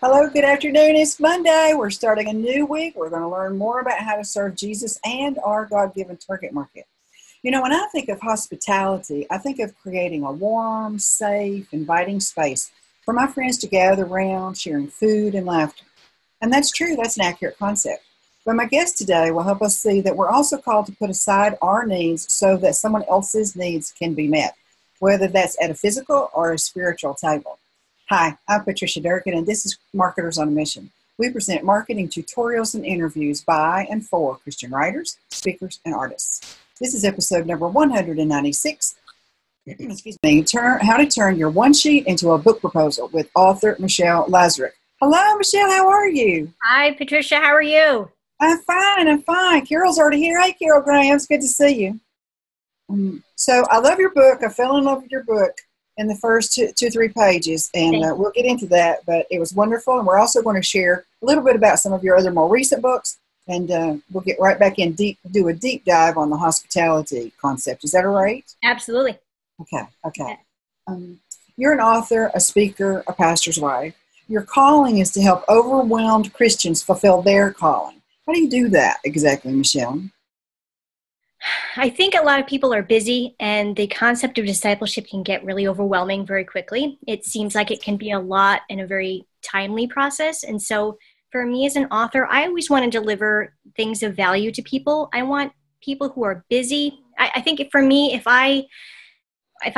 Hello, good afternoon. It's Monday. We're starting a new week. We're going to learn more about how to serve Jesus and our God-given target market. You know, when I think of hospitality, I think of creating a warm, safe, inviting space for my friends to gather around, sharing food and laughter. And that's true. That's an accurate concept. But my guest today will help us see that we're also called to put aside our needs so that someone else's needs can be met, whether that's at a physical or a spiritual table. Hi, I'm Patricia A Durgin, and this is Marketers on a Mission. We present marketing tutorials and interviews by and for Christian writers, speakers, and artists. This is episode number 196. Excuse me. How to turn your one sheet into a book proposal with author Michelle Lazurek. Hello, Michelle. How are you? Hi, Patricia. How are you? I'm fine. Carol's already here. Hey, Carol Graham. It's good to see you. So I love your book. I fell in love with your book in the first two, 3 pages, and we'll get into that, but it was wonderful. And we're also going to share a little bit about some of your other more recent books, and we'll get right back in do a deep dive on the hospitality concept. Is that all right? Absolutely. Okay. You're an author, a speaker, a pastor's wife. Your calling is to help overwhelmed Christians fulfill their calling. How do you do that exactly, Michelle? I think a lot of people are busy, and the concept of discipleship can get really overwhelming very quickly. It seems like it can be a lot in a very timely process. And so for me as an author, I always want to deliver things of value to people. I want people who are busy. I think for me, if I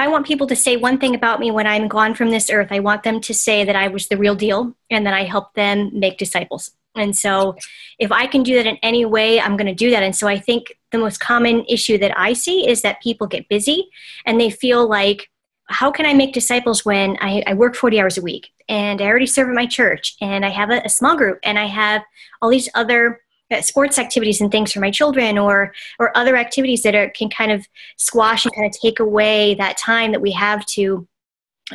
want people to say one thing about me when I'm gone from this earth, I want them to say that I was the real deal and that I helped them make disciples. And so if I can do that in any way, I'm going to do that. And so I think the most common issue that I see is that people get busy and they feel like, how can I make disciples when I work 40 hours a week and I already serve at my church and I have a small group and I have all these other sports activities and things for my children or other activities that can kind of squash and kind of take away that time that we have to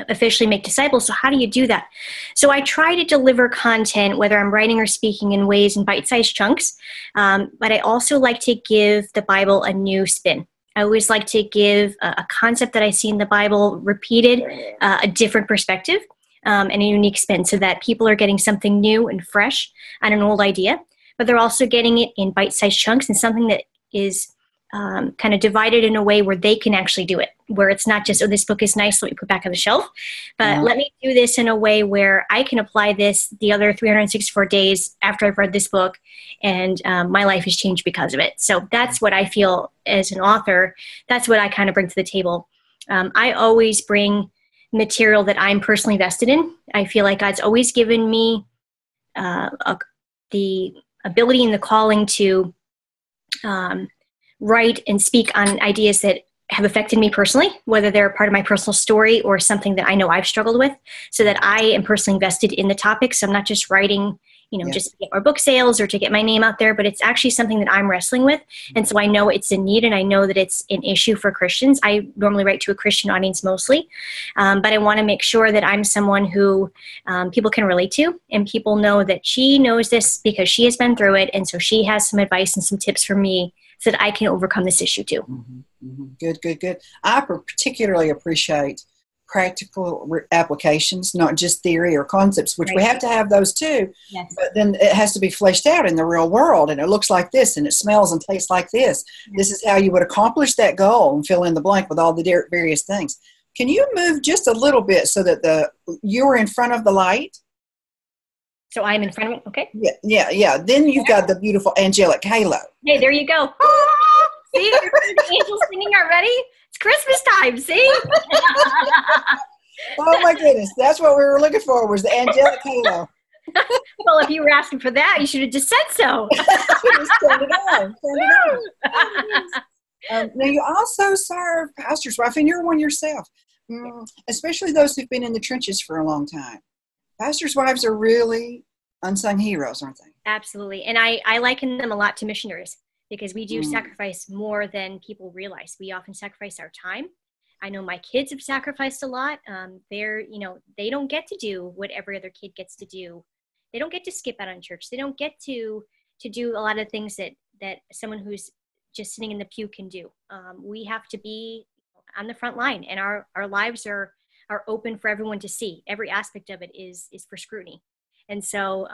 officially make disciples. So how do you do that? So I try to deliver content, whether I'm writing or speaking, in bite-sized chunks. But I also like to give the Bible a new spin. I always like to give a concept that I see in the Bible repeated, a different perspective, and a unique spin so that people are getting something new and fresh on an old idea, but they're also getting it in bite-sized chunks and something that is kind of divided in a way where they can actually do it, where it's not just, oh, this book is nice, let me put back on the shelf, but let me do this in a way where I can apply this the other 364 days after I've read this book, and my life has changed because of it. So that's what I feel as an author. That's what I kind of bring to the table. I always bring material that I'm personally vested in. I feel like God's always given me the ability and the calling to write and speak on ideas that have affected me personally, whether they're part of my personal story or something that I know I've struggled with, so that I am personally invested in the topic. So I'm not just writing, just to get more book sales or to get my name out there, but it's actually something that I'm wrestling with. And so I know it's a need and I know that it's an issue for Christians. I normally write to a Christian audience mostly, but I want to make sure that I'm someone who people can relate to, and people know that she knows this because she has been through it. And so she has some advice and some tips for me so that I can overcome this issue too. Good. I particularly appreciate practical applications, not just theory or concepts, which we have to have those too. Yes. But then it has to be fleshed out in the real world, and it looks like this, and it smells and tastes like this. Yes. This is how you would accomplish that goal, and fill in the blank with all the various things. Can you move just a little bit so that you're in front of the light? So I'm in front of it, okay? Yeah. Then you've got the beautiful angelic halo. Hey, there you go. See, you're the angels singing already? It's Christmas time, see? Oh my goodness, that's what we were looking for, was the angelic halo. Well, if you were asking for that, you should have just said so. Just turn it on. Now, you also serve pastor's wife, and you're one yourself, especially those who've been in the trenches for a long time. Pastors' wives are really unsung heroes, aren't they? Absolutely. And I liken them a lot to missionaries because we do sacrifice more than people realize. We often sacrifice our time. I know my kids have sacrificed a lot. They don't get to do what every other kid gets to do. They don't get to skip out on church. They don't get to do a lot of things that someone who's just sitting in the pew can do. We have to be on the front line, and our lives are open for everyone to see. Every aspect of it is for scrutiny. And so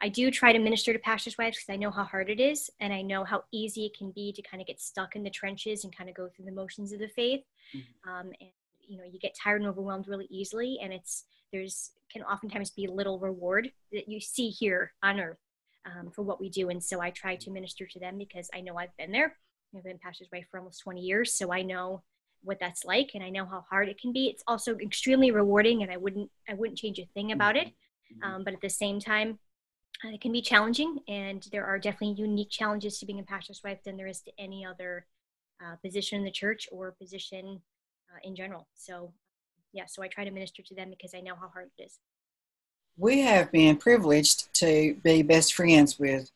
I do try to minister to pastors' wives because I know how hard it is, and I know how easy it can be to kind of get stuck in the trenches and kind of go through the motions of the faith. And you get tired and overwhelmed really easily, and there's can oftentimes be little reward that you see here on earth for what we do. And so I try to minister to them because I know I've been there. I've been pastor's wife for almost 20 years, so I know what that's like, and I know how hard it can be. It's also extremely rewarding, and I wouldn't change a thing about it. But at the same time, it can be challenging, and there are definitely unique challenges to being a pastor's wife than there is to any other position in the church or position in general. So so I try to minister to them because I know how hard it is. We have been privileged to be best friends with,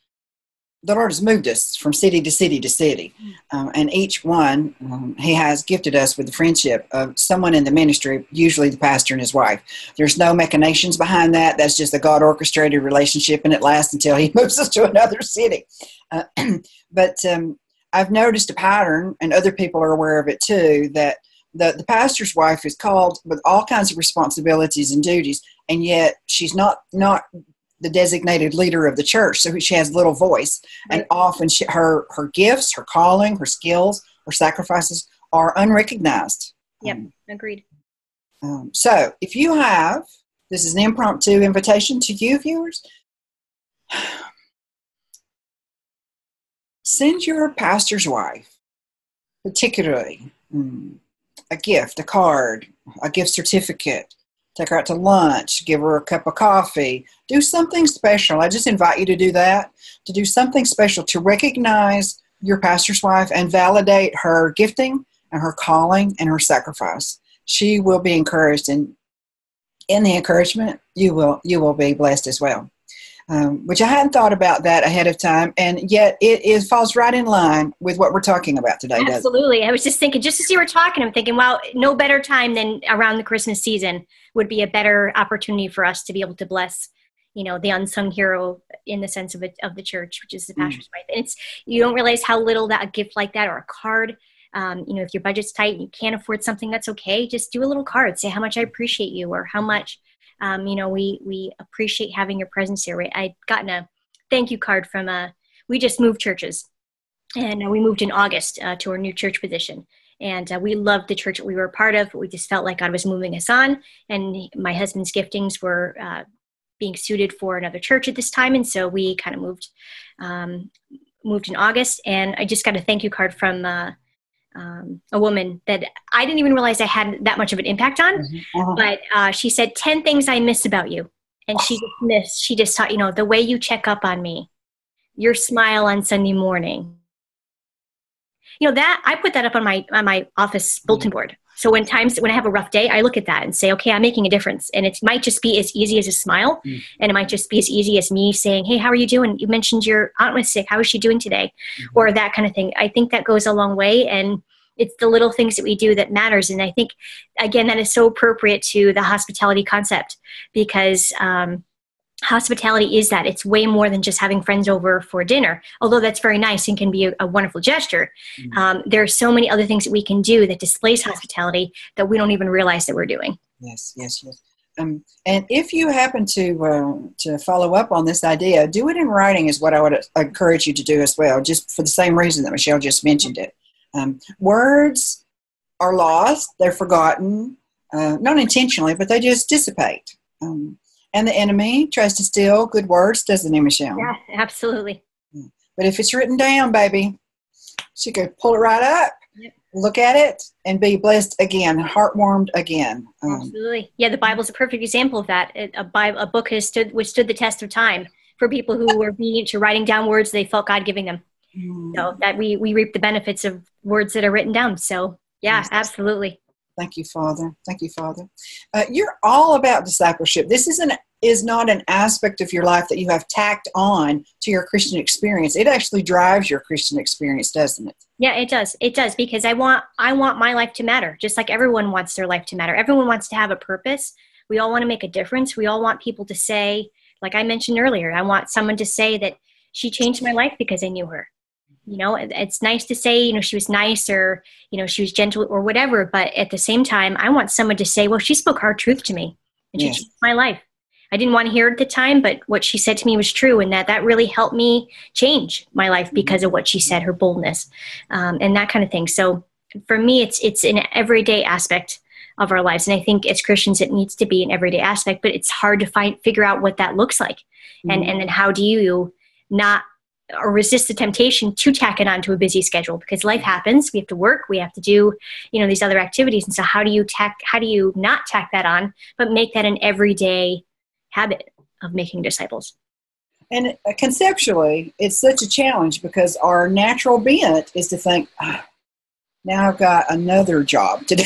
the Lord has moved us from city to city to city. And each one, he has gifted us with the friendship of someone in the ministry, usually the pastor and his wife. There's no machinations behind that. That's just a God-orchestrated relationship, and it lasts until he moves us to another city. But I've noticed a pattern, and other people are aware of it too, that the pastor's wife is called with all kinds of responsibilities and duties, and yet she's not the designated leader of the church, so she has little voice. And often her gifts, her calling, her skills, her sacrifices are unrecognized. Yep, agreed. So if you have, this is an impromptu invitation to you viewers, send your pastor's wife, particularly, a gift, a card, a gift certificate. Take her out to lunch, give her a cup of coffee, do something special. I just invite you to do that, to do something special, to recognize your pastor's wife and validate her gifting and her calling and her sacrifice. She will be encouraged, and in the encouragement, you will be blessed as well. Which I hadn't thought about that ahead of time, and yet it falls right in line with what we're talking about today. Absolutely. I was just thinking, just as you were talking, I'm thinking, wow, no better time than around the Christmas season would be a better opportunity for us to be able to bless, the unsung hero in the sense of the church, which is the pastor's wife. And you don't realize how little that a gift like that or a card, if your budget's tight and you can't afford something, that's okay. Just do a little card. Say how much I appreciate you, or how much we appreciate having your presence here. I'd gotten a thank you card from we just moved churches, and we moved in August to our new church position. And we loved the church that we were a part of, but we just felt like God was moving us on. And my husband's giftings were being suited for another church at this time. And so we kind of moved in August. And I just got a thank you card from a woman that I didn't even realize I had that much of an impact on. But she said, 10 things I miss about you. And she just thought, the way you check up on me, your smile on Sunday morning. That I put that up on my office bulletin board. So when I have a rough day, I look at that and say, okay, I'm making a difference. And it might just be as easy as a smile. And it might just be as easy as me saying, hey, how are you doing? You mentioned your aunt was sick. How is she doing today? Or that kind of thing. I think that goes a long way. And it's the little things that we do that matters. And I think, again, that is so appropriate to the hospitality concept, because hospitality is that. It's way more than just having friends over for dinner, although that's very nice and can be a wonderful gesture. There are so many other things that we can do that displays hospitality that we don't even realize that we're doing. Yes. And if you happen to follow up on this idea, do it in writing is what I would encourage you to do as well, just for the same reason that Michelle just mentioned it. Words are lost, they're forgotten, not intentionally, but they just dissipate. And the enemy tries to steal good words, doesn't he, Michelle? Yeah, absolutely. But if it's written down, baby, she could pull it right up, look at it, and be blessed again, heart-warmed again. Absolutely. Yeah, the Bible's a perfect example of that. A book has stood the test of time for people who were obedient to writing down words they felt God giving them. So that we reap the benefits of words that are written down. So, yeah, absolutely. Thank you, Father. Thank you, Father. You're all about discipleship. This is not an aspect of your life that you have tacked on to your Christian experience. It actually drives your Christian experience, doesn't it? Yeah, it does. It does, because I want my life to matter, just like everyone wants their life to matter. Everyone wants to have a purpose. We all want to make a difference. We all want people to say, like I mentioned earlier, I want someone to say that she changed my life because I knew her. It's nice to say, she was nice, or, she was gentle or whatever. But at the same time, I want someone to say, well, she spoke hard truth to me and she changed my life. I didn't want to hear it at the time, but what she said to me was true, and that really helped me change my life because of what she said, her boldness, and that kind of thing. So for me, it's an everyday aspect of our lives. And I think as Christians, it needs to be an everyday aspect, but it's hard to figure out what that looks like. And then how do you not or resist the temptation to tack it onto a busy schedule, because life happens. We have to work, we have to do, these other activities. And so how do you not tack that on, but make that an everyday habit of making disciples? And conceptually, it's such a challenge because our natural bent is to think, now I've got another job to do.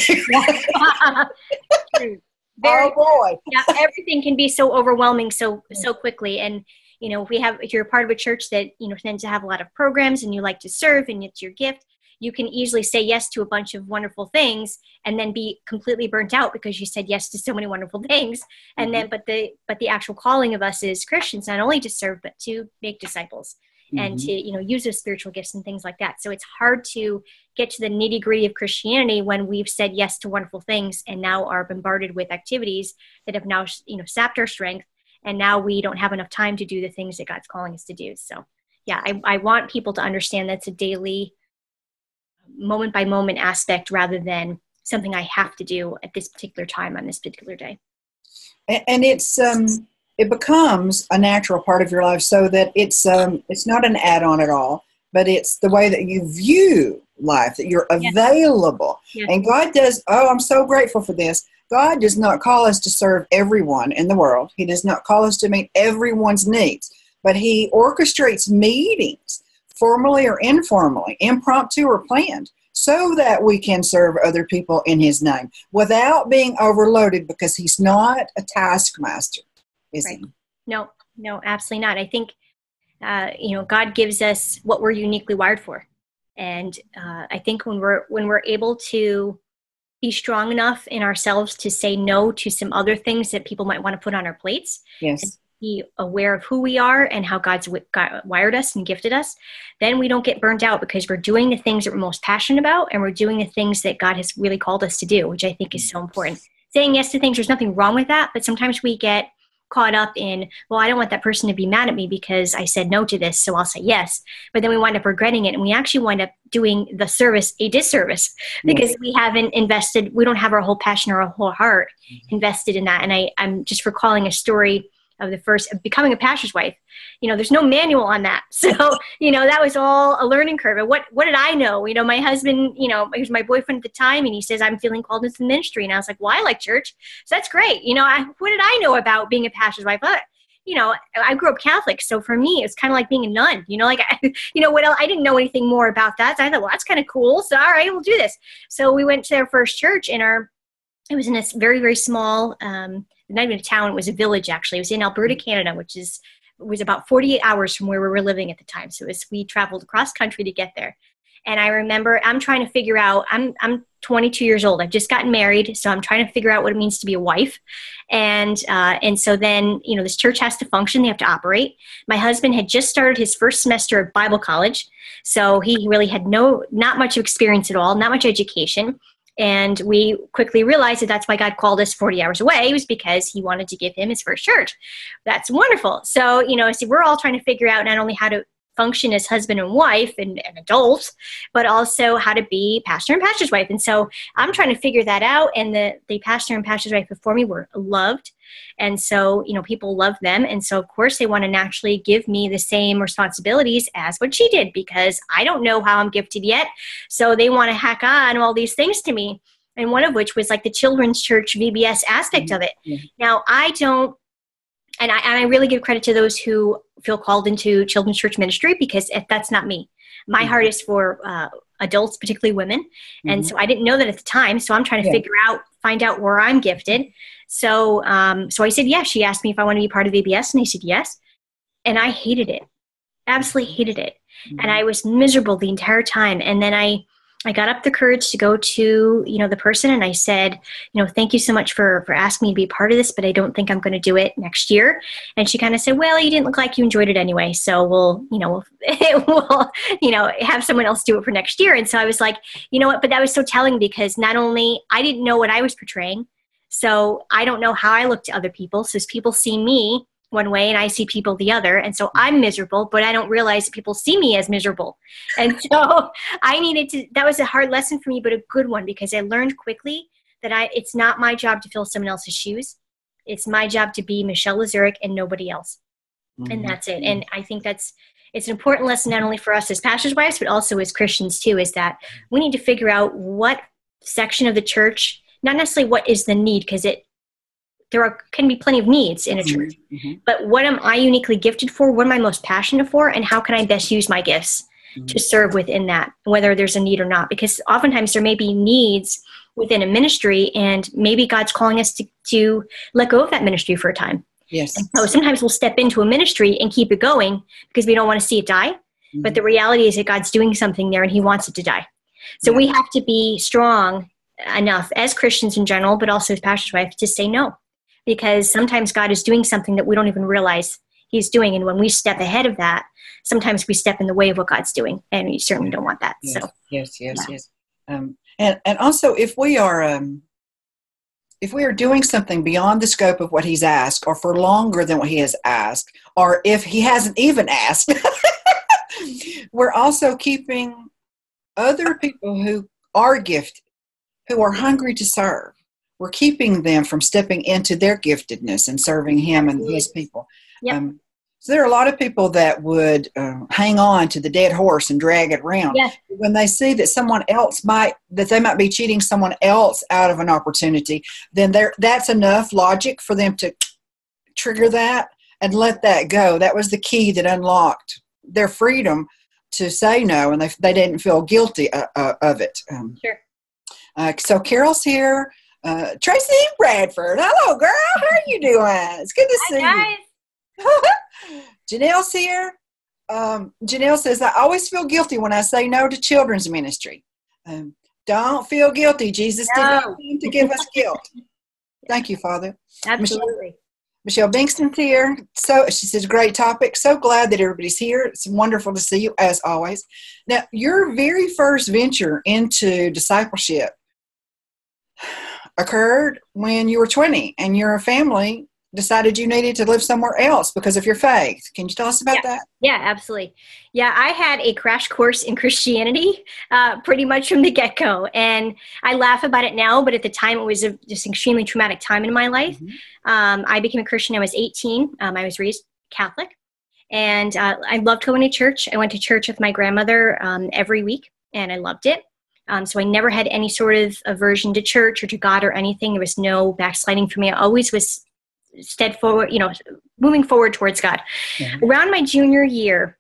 Oh boy. Yeah, everything can be so overwhelming so quickly. And if you're a part of a church that tends to have a lot of programs and you like to serve and it's your gift, you can easily say yes to a bunch of wonderful things and then be completely burnt out because you said yes to so many wonderful things. And then but the actual calling of us as Christians, not only to serve but to make disciples and to use those spiritual gifts and things like that. So it's hard to get to the nitty-gritty of Christianity when we've said yes to wonderful things and now are bombarded with activities that have now sapped our strength, and now we don't have enough time to do the things that God's calling us to do. So yeah, I want people to understand that's a daily, moment by moment aspect rather than something I have to do at this particular time on this particular day. And it becomes a natural part of your life, so that it's not an add-on at all, but it's the way that you view life, that you're available. Yes. And God does, I'm so grateful for this. God does not call us to serve everyone in the world. He does not call us to meet everyone's needs, but He orchestrates meetings, formally or informally, impromptu or planned, so that we can serve other people in His name without being overloaded, because He's not a taskmaster, is He? No, absolutely not. I think, God gives us what we're uniquely wired for. And I think when we're able to be strong enough in ourselves to say no to some other things that people might want to put on our plates, yes, and be aware of who we are and how God's wired us and gifted us, then we don't get burnt out because we're doing the things that we're most passionate about, and we're doing the things that God has really called us to do, which I think is so important. Saying yes to things, there's nothing wrong with that, but sometimes we get caught up in, well, I don't want that person to be mad at me because I said no to this, so I'll say yes. But then we wind up regretting it, and we actually wind up doing the service a disservice because we haven't invested, we don't have our whole passion or our whole heart invested in that. And I'm just recalling a story of becoming a pastor's wife. There's no manual on that. So, that was all a learning curve. And what did I know? My husband, he was my boyfriend at the time, and he says, I'm feeling called into the ministry. And I was like, well, I like church. So that's great. What did I know about being a pastor's wife? I grew up Catholic. So for me, it's kind of like being a nun, what else? I didn't know anything more about that. So I thought, well, that's kind of cool. So, all right, we'll do this. So we went to our first church, and it was in a very, very small, not even a town, it was a village actually. It was in Alberta, Canada, which was about 48 hours from where we were living at the time. So we traveled across country to get there. And I remember I'm trying to figure out, I'm 22 years old. I've just gotten married. So I'm trying to figure out what it means to be a wife. And so then, this church has to function. They have to operate. My husband had just started his first semester of Bible college. So he really had not much experience at all, not much education. And we quickly realized that that's why God called us 40 hours away, was because He wanted to give him his first church. That's wonderful. So, so we're all trying to figure out not only how to function as husband and wife and adults, but also how to be pastor and pastor's wife. And so I'm trying to figure that out. And the pastor and pastor's wife before me were loved. And so, people love them. And so, of course, they want to naturally give me the same responsibilities as what she did, because I don't know how I'm gifted yet. So they want to hack on all these things to me. And one of which was like the children's church VBS aspect of it. Mm-hmm. Now, I don't, and I really give credit to those who feel called into children's church ministry, because that's not me. My heart is for adults, particularly women. Mm-hmm. And so I didn't know that at the time. So I'm trying to find out where I'm gifted. So I said yes. She asked me if I want to be part of VBS, and I said yes. And I hated it. Absolutely hated it. Mm-hmm. And I was miserable the entire time. And then I got up the courage to go to, the person, and I said, thank you so much for asking me to be part of this, but I don't think I'm going to do it next year. And she kind of said, well, you didn't look like you enjoyed it anyway, so we'll have someone else do it for next year. And so I was like, you know what? But that was so telling, because not only I didn't know what I was portraying, So I don't know how I look to other people. So people see me one way and I see people the other. And so I'm miserable, but I don't realize that people see me as miserable. And so that was a hard lesson for me, but a good one, because I learned quickly that it's not my job to fill someone else's shoes. It's my job to be Michelle Lazurek and nobody else. Mm-hmm. And that's it. And I think it's an important lesson, not only for us as pastors' wives, but also as Christians too, is that we need to figure out what section of the church, not necessarily what is the need, because can be plenty of needs in a church, but what am I uniquely gifted for? What am I most passionate for? And how can I best use my gifts to serve within that, whether there's a need or not? Because oftentimes there may be needs within a ministry, and maybe God's calling us to let go of that ministry for a time. Yes. And so sometimes we'll step into a ministry and keep it going because we don't want to see it die. Mm-hmm. But the reality is that God's doing something there and he wants it to die. So we have to be strong enough as Christians in general, but also as pastor's wife, to say no. Because sometimes God is doing something that we don't even realize he's doing. And when we step ahead of that, sometimes we step in the way of what God's doing. And we certainly don't want that. Yes, so yes. And also, if we are doing something beyond the scope of what he's asked, or for longer than what he has asked, or if he hasn't even asked, we're also keeping other people who are gifted, who are hungry to serve. We're keeping them from stepping into their giftedness and serving him and his people. Yep. So there are a lot of people that would hang on to the dead horse and drag it around. Yeah. When they see that they might be cheating someone else out of an opportunity, then that's enough logic for them to trigger that and let that go. That was the key that unlocked their freedom to say no, and they didn't feel guilty of it. Sure. So Carol's here. Tracy Bradford. Hello, girl. How are you doing? It's good to see you. Janelle's here. Janelle says, I always feel guilty when I say no to children's ministry. Don't feel guilty. Jesus did not come to give us guilt. Thank you, Father. Absolutely. Michelle Bingston's here. So she says, great topic. So glad that everybody's here. It's wonderful to see you, as always. Now, your very first venture into discipleship occurred when you were 20 and your family decided you needed to live somewhere else because of your faith. Can you tell us about that? Yeah, absolutely. Yeah, I had a crash course in Christianity pretty much from the get-go. And I laugh about it now, but at the time it was just an extremely traumatic time in my life. Mm-hmm. I became a Christian when I was 18. I was raised Catholic. And I loved going to church. I went to church with my grandmother every week, and I loved it. So I never had any sort of aversion to church or to God or anything. There was no backsliding for me. I always was moving forward towards God. Mm-hmm. Around my junior year,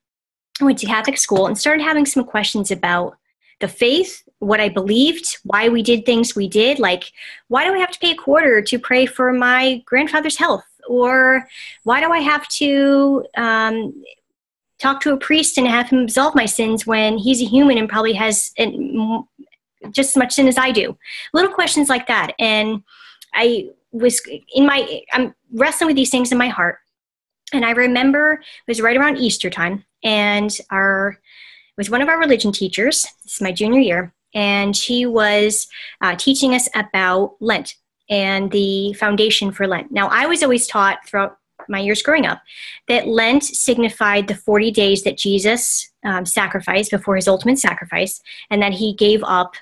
I went to Catholic school and started having some questions about the faith, what I believed, why we did things we did. Like, why do I have to pay a quarter to pray for my grandfather's health? Or why do I have to talk to a priest and have him absolve my sins when he's a human and probably has just as much sin as I do? Little questions like that. And I'm wrestling with these things in my heart. And I remember it was right around Easter time, and it was one of our religion teachers. This is my junior year, and she was teaching us about Lent and the foundation for Lent. Now, I was always taught throughout my years growing up that Lent signified the 40 days that Jesus sacrificed before his ultimate sacrifice, and that he gave up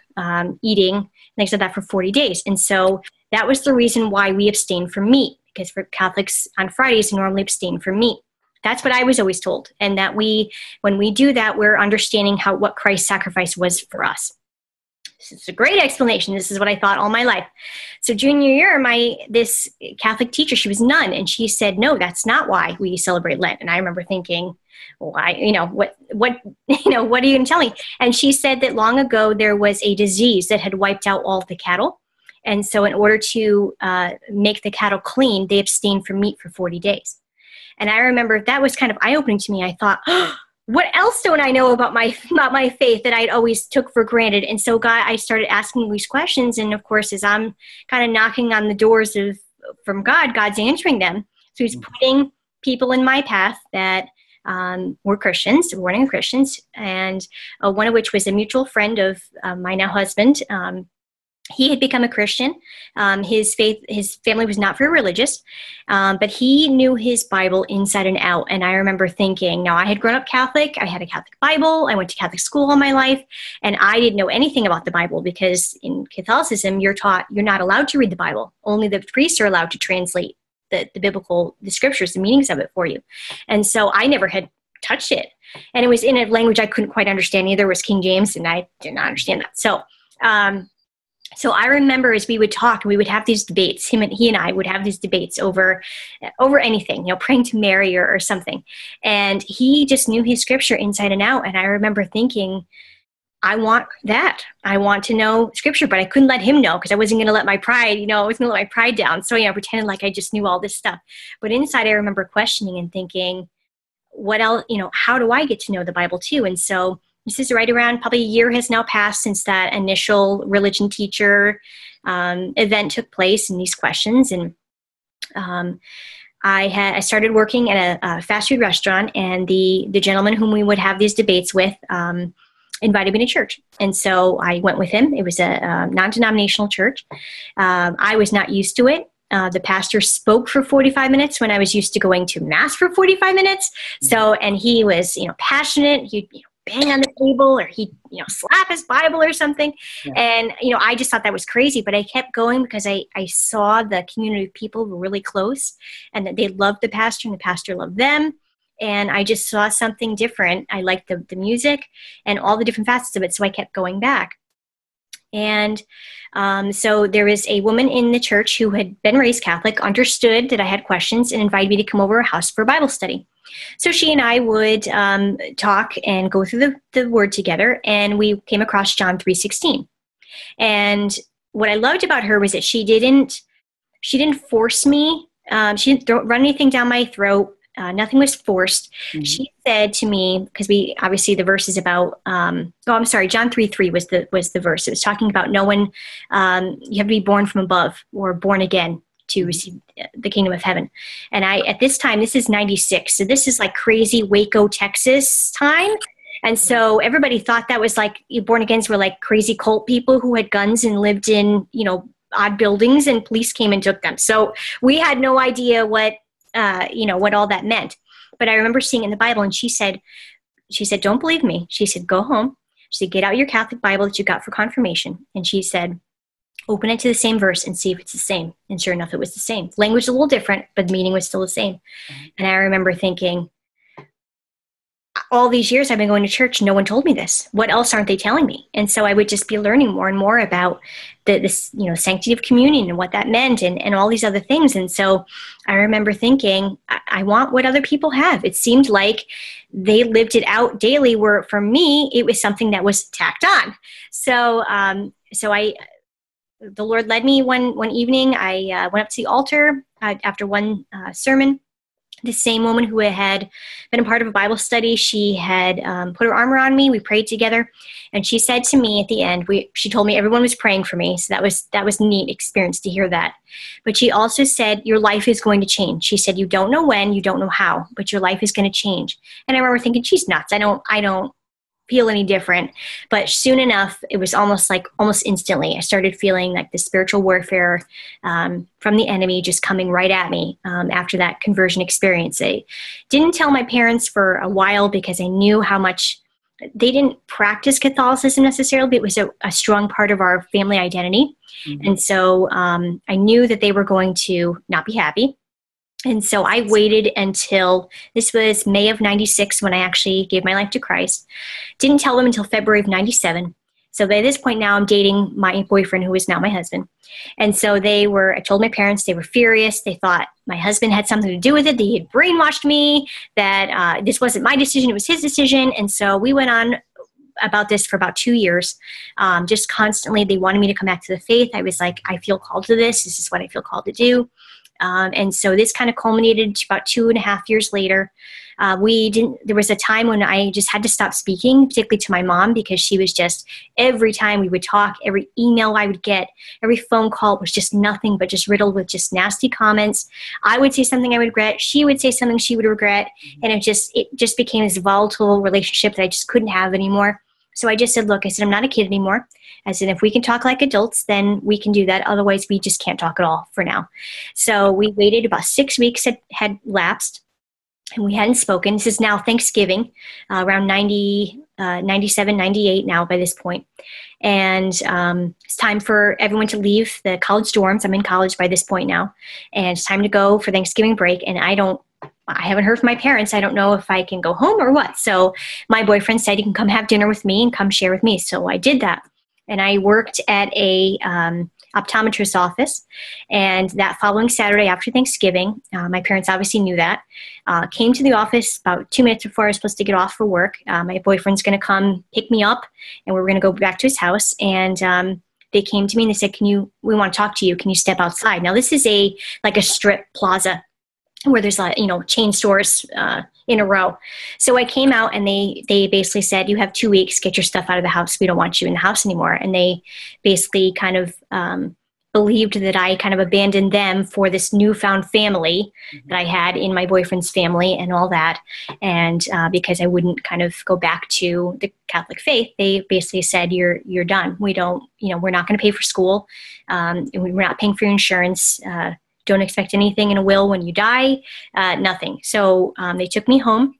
eating things like that for 40 days. And so that was the reason why we abstain from meat, because for Catholics on Fridays normally abstain from meat. That's what I was always told. And that when we do that, we're understanding what Christ's sacrifice was for us. It's a great explanation. This is what I thought all my life. So junior year, this Catholic teacher, she was a nun, and she said, no, that's not why we celebrate Lent. And I remember thinking, why, what are you going to tell me? And she said that long ago there was a disease that had wiped out all the cattle. And so in order to make the cattle clean, they abstained from meat for 40 days. And I remember that was kind of eye-opening to me. I thought, what else don't I know about my faith that I'd always took for granted? And so I started asking these questions. And of course, as I'm kind of knocking on the doors from God, God's answering them. So he's putting people in my path that were Christians, born-again Christians. And one of which was a mutual friend of my now husband. he had become a Christian. His family was not very religious, but he knew his Bible inside and out. And I remember thinking, now I had grown up Catholic. I had a Catholic Bible. I went to Catholic school all my life. And I didn't know anything about the Bible because in Catholicism, you're taught you're not allowed to read the Bible. Only the priests are allowed to translate the biblical, the scriptures, the meanings of it for you. And so I never had touched it. And it was in a language I couldn't quite understand either. It was King James, and I did not understand that. So I remember as we would talk, we would have these debates. He and I would have these debates over anything, praying to Mary or something. And he just knew his scripture inside and out. And I remember thinking, I want that. I want to know scripture, but I couldn't let him know because I wasn't going to let my pride, I wasn't going to let my pride down. So, pretending like I just knew all this stuff. But inside, I remember questioning and thinking, what else, how do I get to know the Bible too? And so this is right around, probably a year has now passed since that initial religion teacher event took place and these questions. And I started working at a fast food restaurant, and the gentleman whom we would have these debates with invited me to church. And so I went with him. It was a non-denominational church. I was not used to it. The pastor spoke for 45 minutes when I was used to going to mass for 45 minutes. So, and he was, passionate. He'd, bang on the table, or he'd, slap his Bible or something. Yeah. And, I just thought that was crazy, but I kept going because I saw the community of people were really close and that they loved the pastor and the pastor loved them. And I just saw something different. I liked the music and all the different facets of it. So I kept going back. And so there was a woman in the church who had been raised Catholic, understood that I had questions, and invited me to come over her house for a Bible study. So she and I would talk and go through the word together, and we came across John 3:16. And what I loved about her was that she didn't force me. She didn't run anything down my throat. Nothing was forced. Mm-hmm. She said to me, because we obviously the verse is about. John 3:3 was the verse. It was talking about no one. You have to be born from above or born again to receive the kingdom of heaven. And at this time, this is 96. So this is like crazy Waco, Texas time. And so everybody thought that was like born agains were like crazy cult people who had guns and lived in, odd buildings, and police came and took them. So we had no idea what all that meant. But I remember seeing in the Bible, and she said, don't believe me. She said, go home. She said, get out your Catholic Bible that you got for confirmation. And she said, open it to the same verse and see if it's the same. And sure enough, it was the same. Language was a little different, but the meaning was still the same. Mm-hmm. And I remember thinking, all these years I've been going to church, no one told me this. What else aren't they telling me? And so I would just be learning more and more about this sanctity of communion and what that meant and all these other things. And so I remember thinking, I want what other people have. It seemed like they lived it out daily, where for me, it was something that was tacked on. So the Lord led me one evening. I went up to the altar after one sermon. The same woman who had been a part of a Bible study, she had put her arm around me. We prayed together, and she said to me at the end, she told me everyone was praying for me, so that was a neat experience to hear that. But she also said, your life is going to change. She said, you don't know when, you don't know how, but your life is going to change. And I remember thinking, she's nuts. I don't feel any different. But soon enough, it was almost instantly, I started feeling like the spiritual warfare from the enemy just coming right at me after that conversion experience. I didn't tell my parents for a while because I knew how much they didn't practice Catholicism necessarily, but it was a strong part of our family identity. Mm-hmm. And so I knew that they were going to not be happy. And so I waited until, this was May of 96 when I actually gave my life to Christ. Didn't tell them until February of 97. So by this point now I'm dating my boyfriend, who is now my husband. And so I told my parents, they were furious. They thought my husband had something to do with it. They had brainwashed me, that this wasn't my decision, it was his decision. And so we went on about this for about 2 years. Just constantly, they wanted me to come back to the faith. I was like, I feel called to this. This is what I feel called to do. And so this kind of culminated about 2.5 years later. There was a time when I just had to stop speaking, particularly to my mom, because she was just, every time we would talk, every email I would get, every phone call was just nothing but just riddled with just nasty comments. I would say something I would regret. She would say something she would regret. And it just became this volatile relationship that I just couldn't have anymore. So I just said, look, I said, I'm not a kid anymore. I said, if we can talk like adults, then we can do that. Otherwise, we just can't talk at all for now. So we waited. About 6 weeks had lapsed, and we hadn't spoken. This is now Thanksgiving, around 97, 98 now by this point. And it's time for everyone to leave the college dorms. I'm in college by this point now. And it's time to go for Thanksgiving break. And I haven't heard from my parents. I don't know if I can go home or what. So my boyfriend said he can come have dinner with me and come share with me. So I did that. And I worked at a optometrist's office. And that following Saturday after Thanksgiving, my parents obviously knew that, came to the office about 2 minutes before I was supposed to get off for work. My boyfriend's going to come pick me up, and we're going to go back to his house. And they came to me and they said, we want to talk to you. Can you step outside? Now, this is like a strip plaza where there's chain stores in a row. So I came out, and they basically said, you have 2 weeks, get your stuff out of the house. We don't want you in the house anymore. And they basically kind of believed that I kind of abandoned them for this newfound family that I had in my boyfriend's family and all that. And because I wouldn't kind of go back to the Catholic faith, they basically said, you're done. We don't, we're not going to pay for school. We're not paying for your insurance. Don't expect anything in a will when you die, nothing. So they took me home.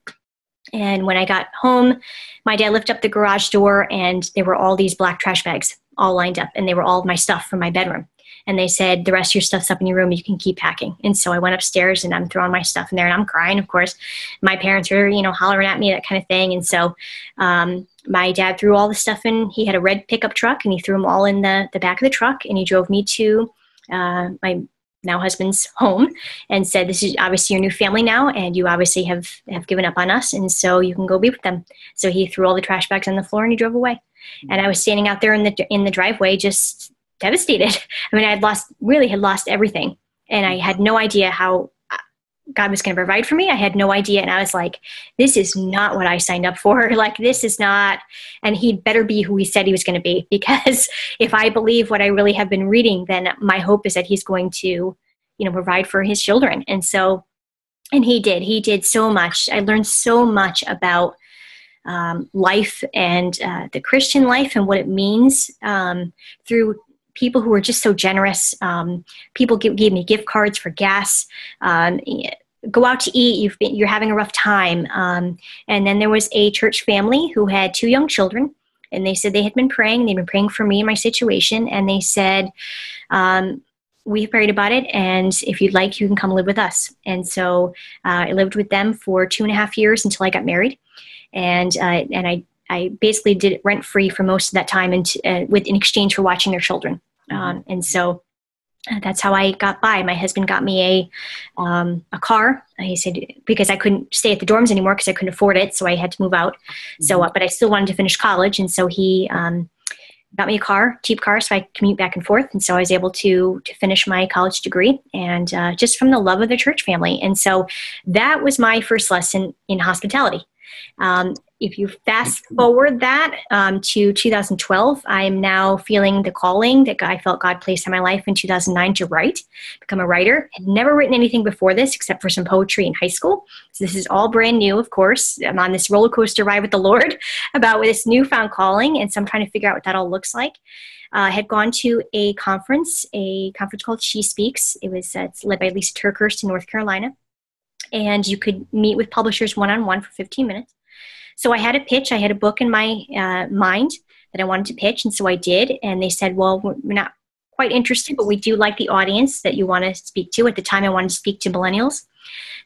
And when I got home, my dad lifted up the garage door, and there were all these black trash bags all lined up, and they were all of my stuff from my bedroom. And they said, the rest of your stuff's up in your room. You can keep packing. And so I went upstairs, and I'm throwing my stuff in there, and I'm crying, of course. My parents are, hollering at me, that kind of thing. And so my dad threw all the stuff in. He had a red pickup truck, and he threw them all in the back of the truck, and he drove me to my now husband's home and said, this is obviously your new family now, and you obviously have given up on us, and so you can go be with them. So he threw all the trash bags on the floor, and he drove away. And I was standing out there in the driveway, just devastated. I mean, I had lost everything, and I had no idea how God was going to provide for me. I had no idea. And I was like, this is not what I signed up for. Like, this is not, and he'd better be who he said he was going to be, because if I believe what I really have been reading, then my hope is that he's going to, provide for his children. And so, and he did so much. I learned so much about life and the Christian life and what it means through people who were just so generous. People gave me gift cards for gas. Go out to eat. You're having a rough time. And then there was a church family who had 2 young children, and they said they had been praying. They'd been praying for me and my situation, and they said, we prayed about it, and if you'd like, you can come live with us. And so I lived with them for 2.5 years until I got married, and I basically did it rent-free for most of that time, in exchange for watching their children. And so that's how I got by. My husband got me a car. He said, because I couldn't stay at the dorms anymore because I couldn't afford it, so I had to move out. So, but I still wanted to finish college, and so he got me a cheap car, so I commute back and forth. And so I was able to finish my college degree, and just from the love of the church family. And so that was my first lesson in hospitality. If you fast forward that to 2012, I am now feeling the calling that I felt God placed in my life in 2009 to become a writer. Had never written anything before this except for some poetry in high school. So this is all brand new, of course. I'm on this roller coaster ride with the Lord about this newfound calling, and so I'm trying to figure out what that all looks like. I had gone to a conference called She Speaks. It's led by Lisa Turkhurst in North Carolina, and you could meet with publishers one-on-one for 15 minutes. So I had a pitch. I had a book in my mind that I wanted to pitch, and so I did. And they said, well, we're not quite interested, but we do like the audience that you want to speak to. At the time, I wanted to speak to millennials.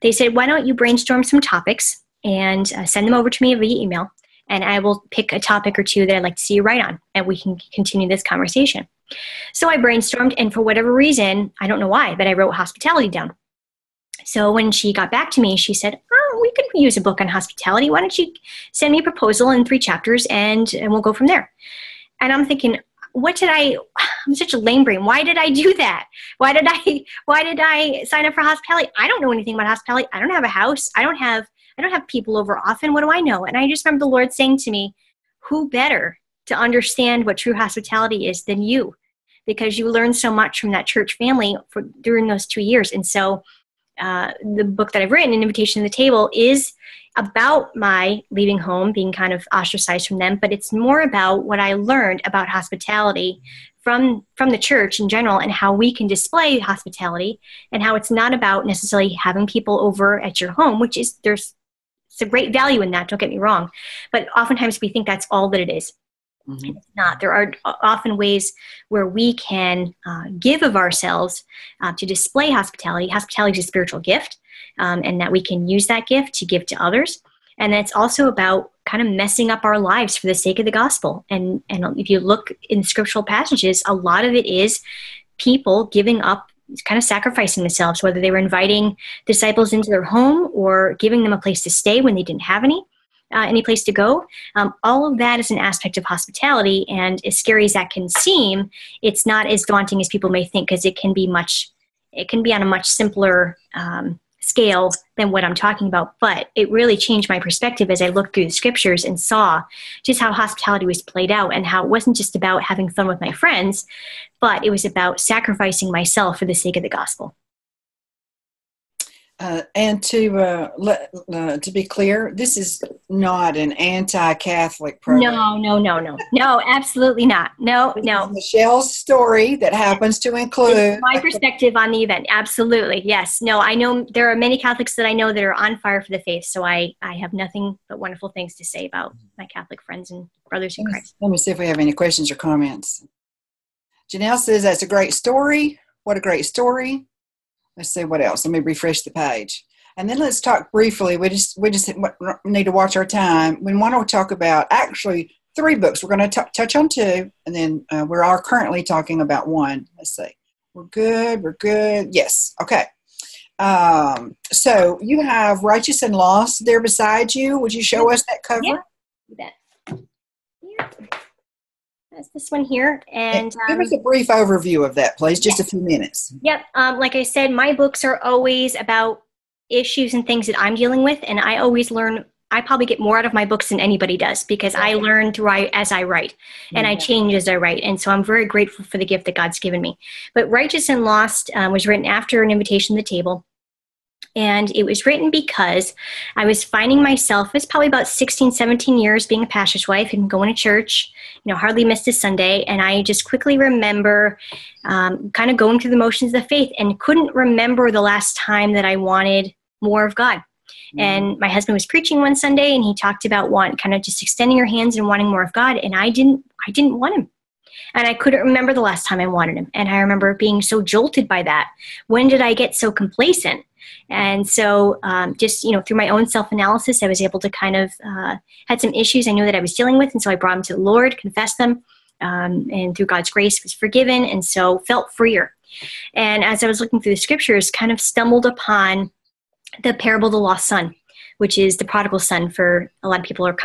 They said, why don't you brainstorm some topics and send them over to me via email, and I will pick a topic or two that I'd like to see you write on, and we can continue this conversation. So I brainstormed, and for whatever reason, I don't know why, but I wrote hospitality down. So when she got back to me, she said, we could use a book on hospitality. Why don't you send me a proposal in 3 chapters and we'll go from there. And I'm thinking, I'm such a lame brain. Why did I do that? Why did I sign up for hospitality? I don't know anything about hospitality. I don't have a house. I don't have people over often. What do I know? And I just remember the Lord saying to me, who better to understand what true hospitality is than you? Because you learned so much from that church family during those 2 years. And so the book that I've written, An Invitation to the Table, is about my leaving home, being kind of ostracized from them, but it's more about what I learned about hospitality from the church in general, and how we can display hospitality, and how it's not about necessarily having people over at your home, which is, there's a great value in that, don't get me wrong, but oftentimes we think that's all that it is. Mm-hmm. It's not. There are often ways where we can give of ourselves to display hospitality. Hospitality is a spiritual gift, and that we can use that gift to give to others. And it's also about kind of messing up our lives for the sake of the gospel. And if you look in scriptural passages, a lot of it is people giving up, kind of sacrificing themselves, whether they were inviting disciples into their home or giving them a place to stay when they didn't have any place to go. All of that is an aspect of hospitality, and as scary as that can seem, it's not as daunting as people may think, because it can be on a much simpler scale than what I'm talking about. But it really changed my perspective as I looked through the scriptures and saw just how hospitality was played out, and how it wasn't just about having fun with my friends, but it was about sacrificing myself for the sake of the gospel. And to be clear, this is not an anti-Catholic program. No, absolutely not. No. Michelle's story that happens to include my perspective on the event. Absolutely, yes. No, I know there are many Catholics that I know that are on fire for the faith, so I have nothing but wonderful things to say about my Catholic friends and brothers in Christ. Let me see if we have any questions or comments. Janelle says, that's a great story. What a great story. Let's see what else. Let me refresh the page. And then let's talk briefly. We just need to watch our time. We want to talk about actually 3 books. We're going to touch on 2, and then we are currently talking about 1. Let's see. We're good. Yes. Okay. So you have Righteous and Lost there beside you. Would you show us that cover? Yeah, you bet. Yeah. That's this one here. And give us a brief overview of that, please. Just a few minutes. Yep. Like I said, my books are always about issues and things that I'm dealing with. And I always learn. I probably get more out of my books than anybody does, because I learn as I write, and I change as I write. And so I'm very grateful for the gift that God's given me. But Righteous and Lost was written after An Invitation to the Table. And it was written because I was finding myself, it's probably about 16, 17 years being a pastor's wife and going to church, hardly missed a Sunday. And I just quickly remember kind of going through the motions of the faith, and couldn't remember the last time that I wanted more of God. Mm-hmm. And my husband was preaching one Sunday, and he talked about kind of just extending your hands and wanting more of God. And I didn't want him. And I couldn't remember the last time I wanted him. And I remember being so jolted by that. When did I get so complacent? And so just, through my own self-analysis, I was able to kind of had some issues I knew that I was dealing with. And so I brought them to the Lord, confessed them, and through God's grace was forgiven, and so felt freer. And as I was looking through the scriptures, kind of stumbled upon the parable of the lost son, which is the prodigal son. For a lot of people are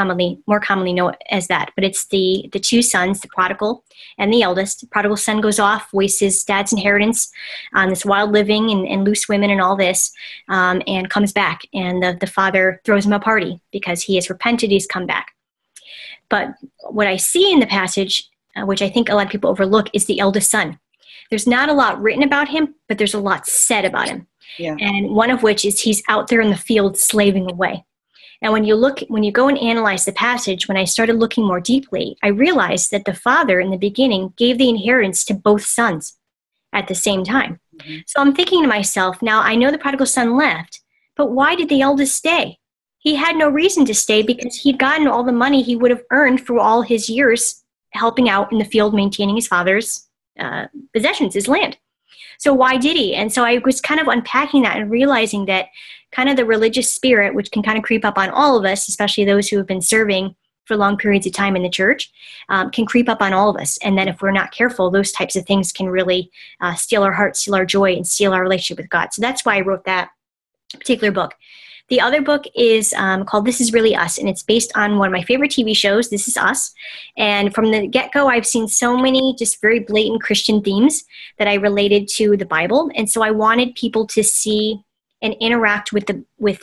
more commonly know it as that. But it's the 2 sons, the prodigal and the eldest. The prodigal son goes off, wastes his dad's inheritance on this wild living and loose women and all this, and comes back. And the father throws him a party because he has repented, he's come back. But what I see in the passage, which I think a lot of people overlook, is the eldest son. There's not a lot written about him, but there's a lot said about him. Yeah. And one of which is he's out there in the field slaving away. And when you go and analyze the passage, when I started looking more deeply, I realized that the father in the beginning gave the inheritance to both sons at the same time. Mm-hmm. So I'm thinking to myself, now I know the prodigal son left, but why did the eldest stay? He had no reason to stay, because he'd gotten all the money he would have earned through all his years helping out in the field, maintaining his father's possessions, his land. So why did he? And so I was kind of unpacking that and realizing that kind of the religious spirit, which can kind of creep up on all of us, especially those who have been serving for long periods of time in the church, can creep up on all of us. And then if we're not careful, those types of things can really steal our heart, steal our joy, and steal our relationship with God. So that's why I wrote that particular book. The other book is called This Is Really Us, and it's based on one of my favorite TV shows, This Is Us. And from the get-go, I've seen so many just very blatant Christian themes that I related to the Bible. And so I wanted people to see and interact with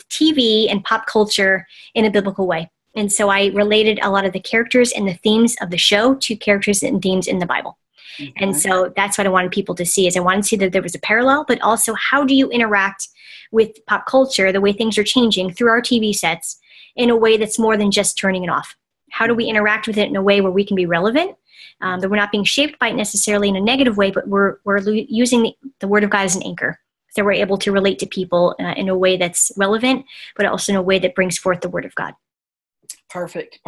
TV and pop culture in a biblical way. And so I related a lot of the characters and the themes of the show to characters and themes in the Bible. And so that's what I wanted people to see, is I wanted to see that there was a parallel, but also how do you interact with pop culture, the way things are changing through our TV sets, in a way that's more than just turning it off? How do we interact with it in a way where we can be relevant, that we're not being shaped by it necessarily in a negative way, but we're using the Word of God as an anchor, so we're able to relate to people in a way that's relevant, but also in a way that brings forth the Word of God. Perfect.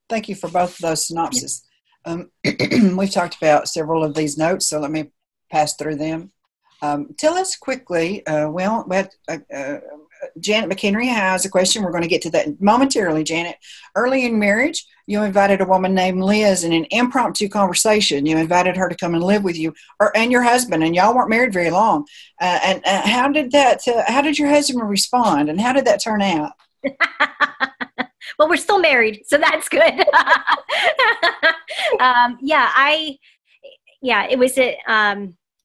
Thank you for both of those synopses. We've talked about several of these notes, so let me pass through them. Tell us quickly, Janet McHenry has a question. We're going to get to that momentarily, Janet. Early in marriage, you invited a woman named Liz in an impromptu conversation. You invited her to come and live with you, and your husband, and y'all weren't married very long. And how did your husband respond, and how did that turn out? Well, we're still married, so that's good.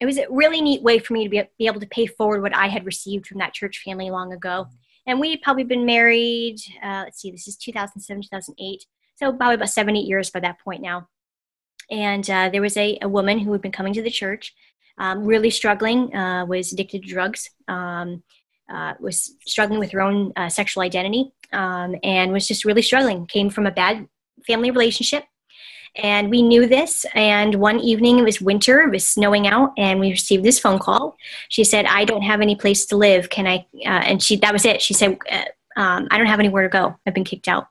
It was a really neat way for me to be able to pay forward what I had received from that church family long ago. And we had probably been married, this is 2007, 2008. So probably about 7, 8 years by that point now. And there was a woman who had been coming to the church, really struggling, was addicted to drugs, was struggling with her own sexual identity, and was just really struggling, came from a bad family relationship. And we knew this. And one evening, it was winter, it was snowing out, and we received this phone call. She said, "I don't have any place to live. Can I?" That was it. She said, "I don't have anywhere to go. I've been kicked out."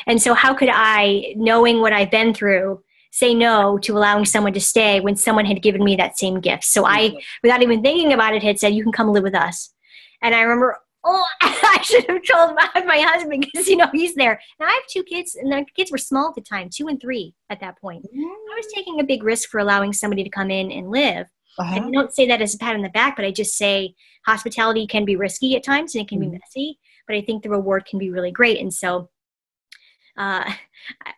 And so how could I, knowing what I've been through, say no to allowing someone to stay when someone had given me that same gift? So I, without even thinking about it, had said, "You can come live with us." And I remember, I should have told my husband, because, he's there. Now I have 2 kids, and the kids were small at the time, 2 and 3 at that point. I was taking a big risk for allowing somebody to come in and live. And I don't say that as a pat on the back, but I just say hospitality can be risky at times, and it can be messy, but I think the reward can be really great. And so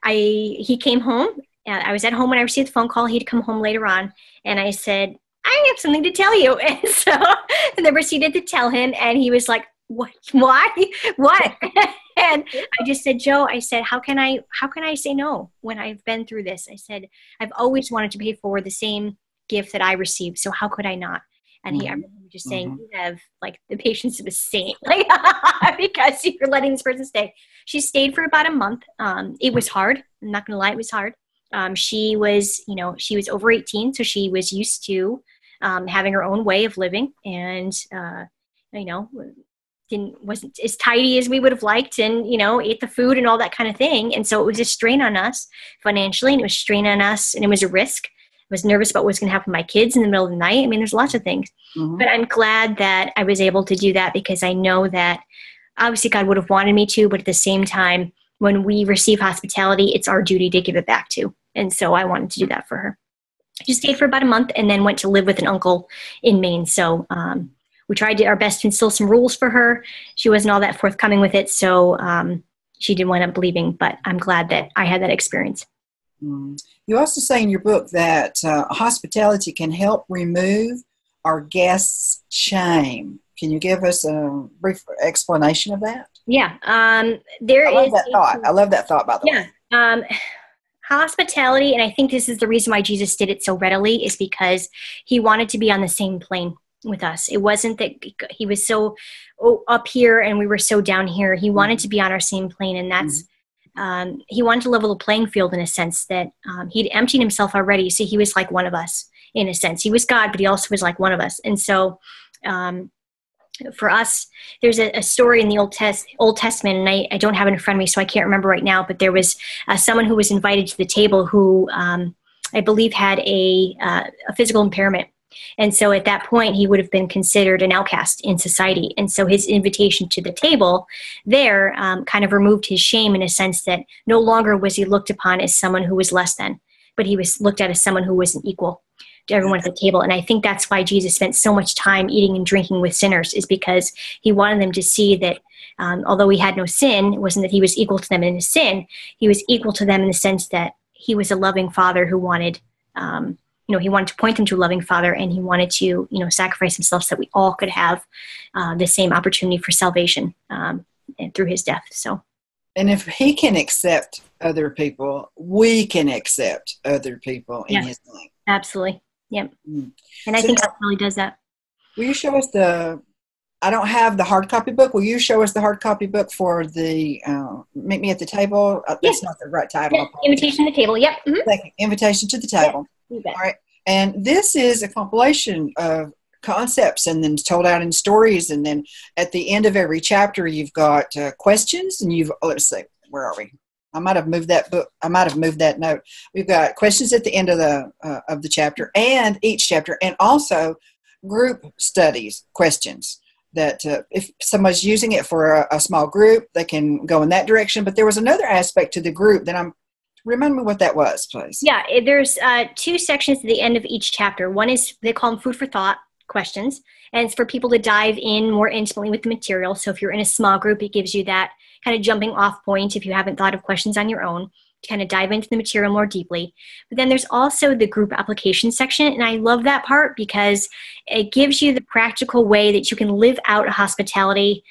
he came home. I was at home when I received the phone call. He'd come home later on, and I said, "I have something to tell you." And so and then proceeded to tell him, and he was like, "What? Why? What?" And I just said, "Joe," I said, how can I say no when I've been through this?" I said, "I've always wanted to pay forward the same gift that I received, so how could I not?" And I remember just saying, "You have like the patience of a saint, like because you're letting this person stay." She stayed for about a month. It was hard. I'm not going to lie, it was hard. She was over 18, so she was used to having her own way of living, and wasn't as tidy as we would have liked, and ate the food and all that kind of thing. And so it was a strain on us financially, and it was a strain on us, and it was a risk. I was nervous about what was going to happen to my kids in the middle of the night. I mean, there's lots of things, but I'm glad that I was able to do that, because I know that obviously God would have wanted me to, but at the same time, when we receive hospitality, it's our duty to give it back to. And so I wanted to do that for her. She stayed for about a month and then went to live with an uncle in Maine. So we tried our best to instill some rules for her. She wasn't all that forthcoming with it, so she didn't wind up leaving, but I'm glad that I had that experience. You also say in your book that hospitality can help remove our guests' shame. Can you give us a brief explanation of that? Yeah. I love that thought, by the way. Yeah. Hospitality, and I think this is the reason why Jesus did it so readily, is because he wanted to be on the same plane with us. It wasn't that he was so up here and we were so down here. He wanted to be on our same plane, and that's he wanted to level the playing field in a sense that he'd emptied himself already, so he was like one of us in a sense. He was God, but he also was like one of us. And so for us, there's a story in the Old Testament, and I don't have it in front of me, so I can't remember right now, but there was someone who was invited to the table who I believe had a physical impairment. And so at that point, he would have been considered an outcast in society. And so his invitation to the table there kind of removed his shame in a sense that no longer was he looked upon as someone who was less than, but he was looked at as someone who was an equal to everyone at the table. And I think that's why Jesus spent so much time eating and drinking with sinners, is because he wanted them to see that although he had no sin, it wasn't that he was equal to them in his sin. He was equal to them in the sense that he was a loving father who wanted, he wanted to point them to a loving father, and he wanted to, sacrifice himself so that we all could have the same opportunity for salvation and through his death. So. And if he can accept other people, we can accept other people in his name. Absolutely. Yep. Mm. And I So think now, that really does that. will you show us I don't have the hard copy book. Will you show us the hard copy book for the Meet Me at the Table? Yeah. That's not the right title. Yep. Invitation to the Table. Yep. Mm-hmm. Thank you. Invitation to the Yep. Table. You bet. All right. And this is a compilation of concepts and then told out in stories. And then at the end of every chapter, you've got questions and let's see, where are we? I might have moved that book. I might have moved that note. We've got questions at the end of the chapter and each chapter, and also group studies questions that if somebody's using it for a small group, they can go in that direction. But there was another aspect to the group that remind me what that was, please. Yeah, there's 2 sections at the end of each chapter. One is, they call them food for thought questions, and it's for people to dive in more intimately with the material. So if you're in a small group, it gives you that kind of jumping off point if you haven't thought of questions on your own, to kind of dive into the material more deeply. But then there's also the group application section, and I love that part because it gives you the practical way that you can live out a hospitality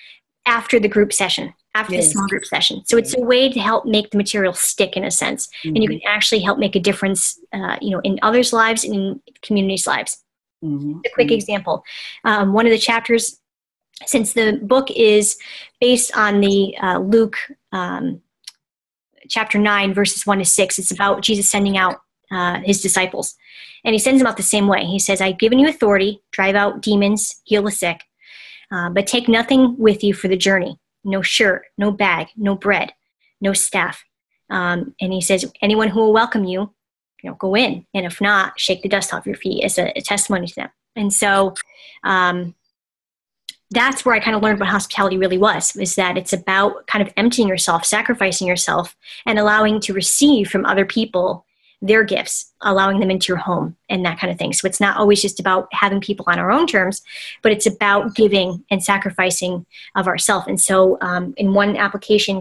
after the group session, after the small group session. So it's a way to help make the material stick in a sense, and you can actually help make a difference, in others' lives and in the community's lives. A quick example. One of the chapters, since the book is based on the Luke chapter 9, verses 1-6, it's about Jesus sending out his disciples. And he sends them out the same way. He says, I've given you authority, drive out demons, heal the sick, but take nothing with you for the journey. No shirt, no bag, no bread, no staff. And he says, anyone who will welcome you, go in. And if not, shake the dust off your feet as a testimony to them. And so that's where I kind of learned what hospitality really was that it's about kind of emptying yourself, sacrificing yourself, and allowing to receive from other people their gifts, allowing them into your home and that kind of thing. So it's not always just about having people on our own terms, but it's about giving and sacrificing of ourselves. And so in one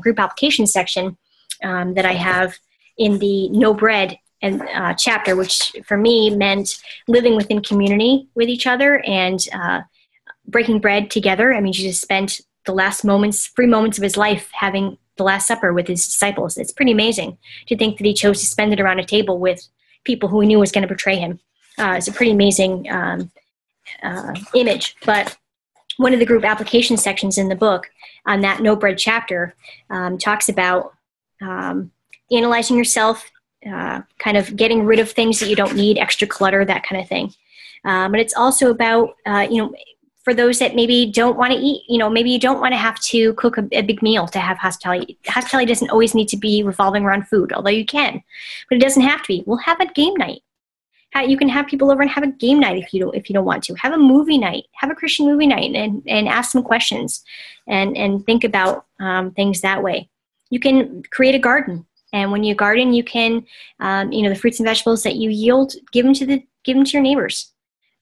group application section that I have in the No Bread and chapter, which for me meant living within community with each other and breaking bread together. I mean, Jesus spent the last free moments of his life having the Last Supper with his disciples. It's pretty amazing to think that he chose to spend it around a table with people who he knew was going to betray him. It's a pretty amazing image. But one of the group application sections in the book on that No Bread chapter talks about analyzing yourself, kind of getting rid of things that you don't need, extra clutter, that kind of thing. But it's also about, for those that maybe don't want to eat, maybe you don't want to have to cook a big meal to have hospitality. Hospitality doesn't always need to be revolving around food, although you can, but it doesn't have to be. We'll have a game night. You can have people over and have a game night if you don't want to. Have a movie night. Have a Christian movie night and ask some questions and think about things that way. You can create a garden. And when you garden, you can, the fruits and vegetables that you yield, give them to your neighbors.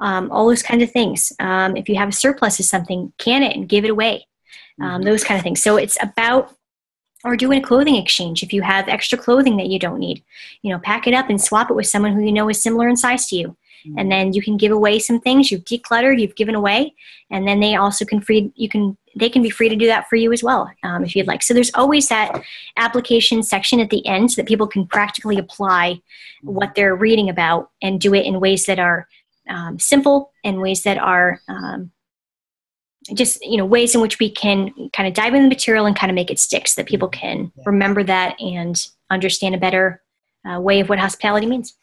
All those kinds of things. If you have a surplus of something, can it and give it away. Those kind of things. So it's about, or doing a clothing exchange. If you have extra clothing that you don't need, pack it up and swap it with someone who you know is similar in size to you. And then you can give away some things you've decluttered, you've given away, and then they also they can be free to do that for you as well, if you'd like. So there's always that application section at the end so that people can practically apply what they're reading about and do it in ways that are simple and ways that are ways in which we can kind of dive in the material and kind of make it stick so that people can remember that and understand a better way of what hospitality means.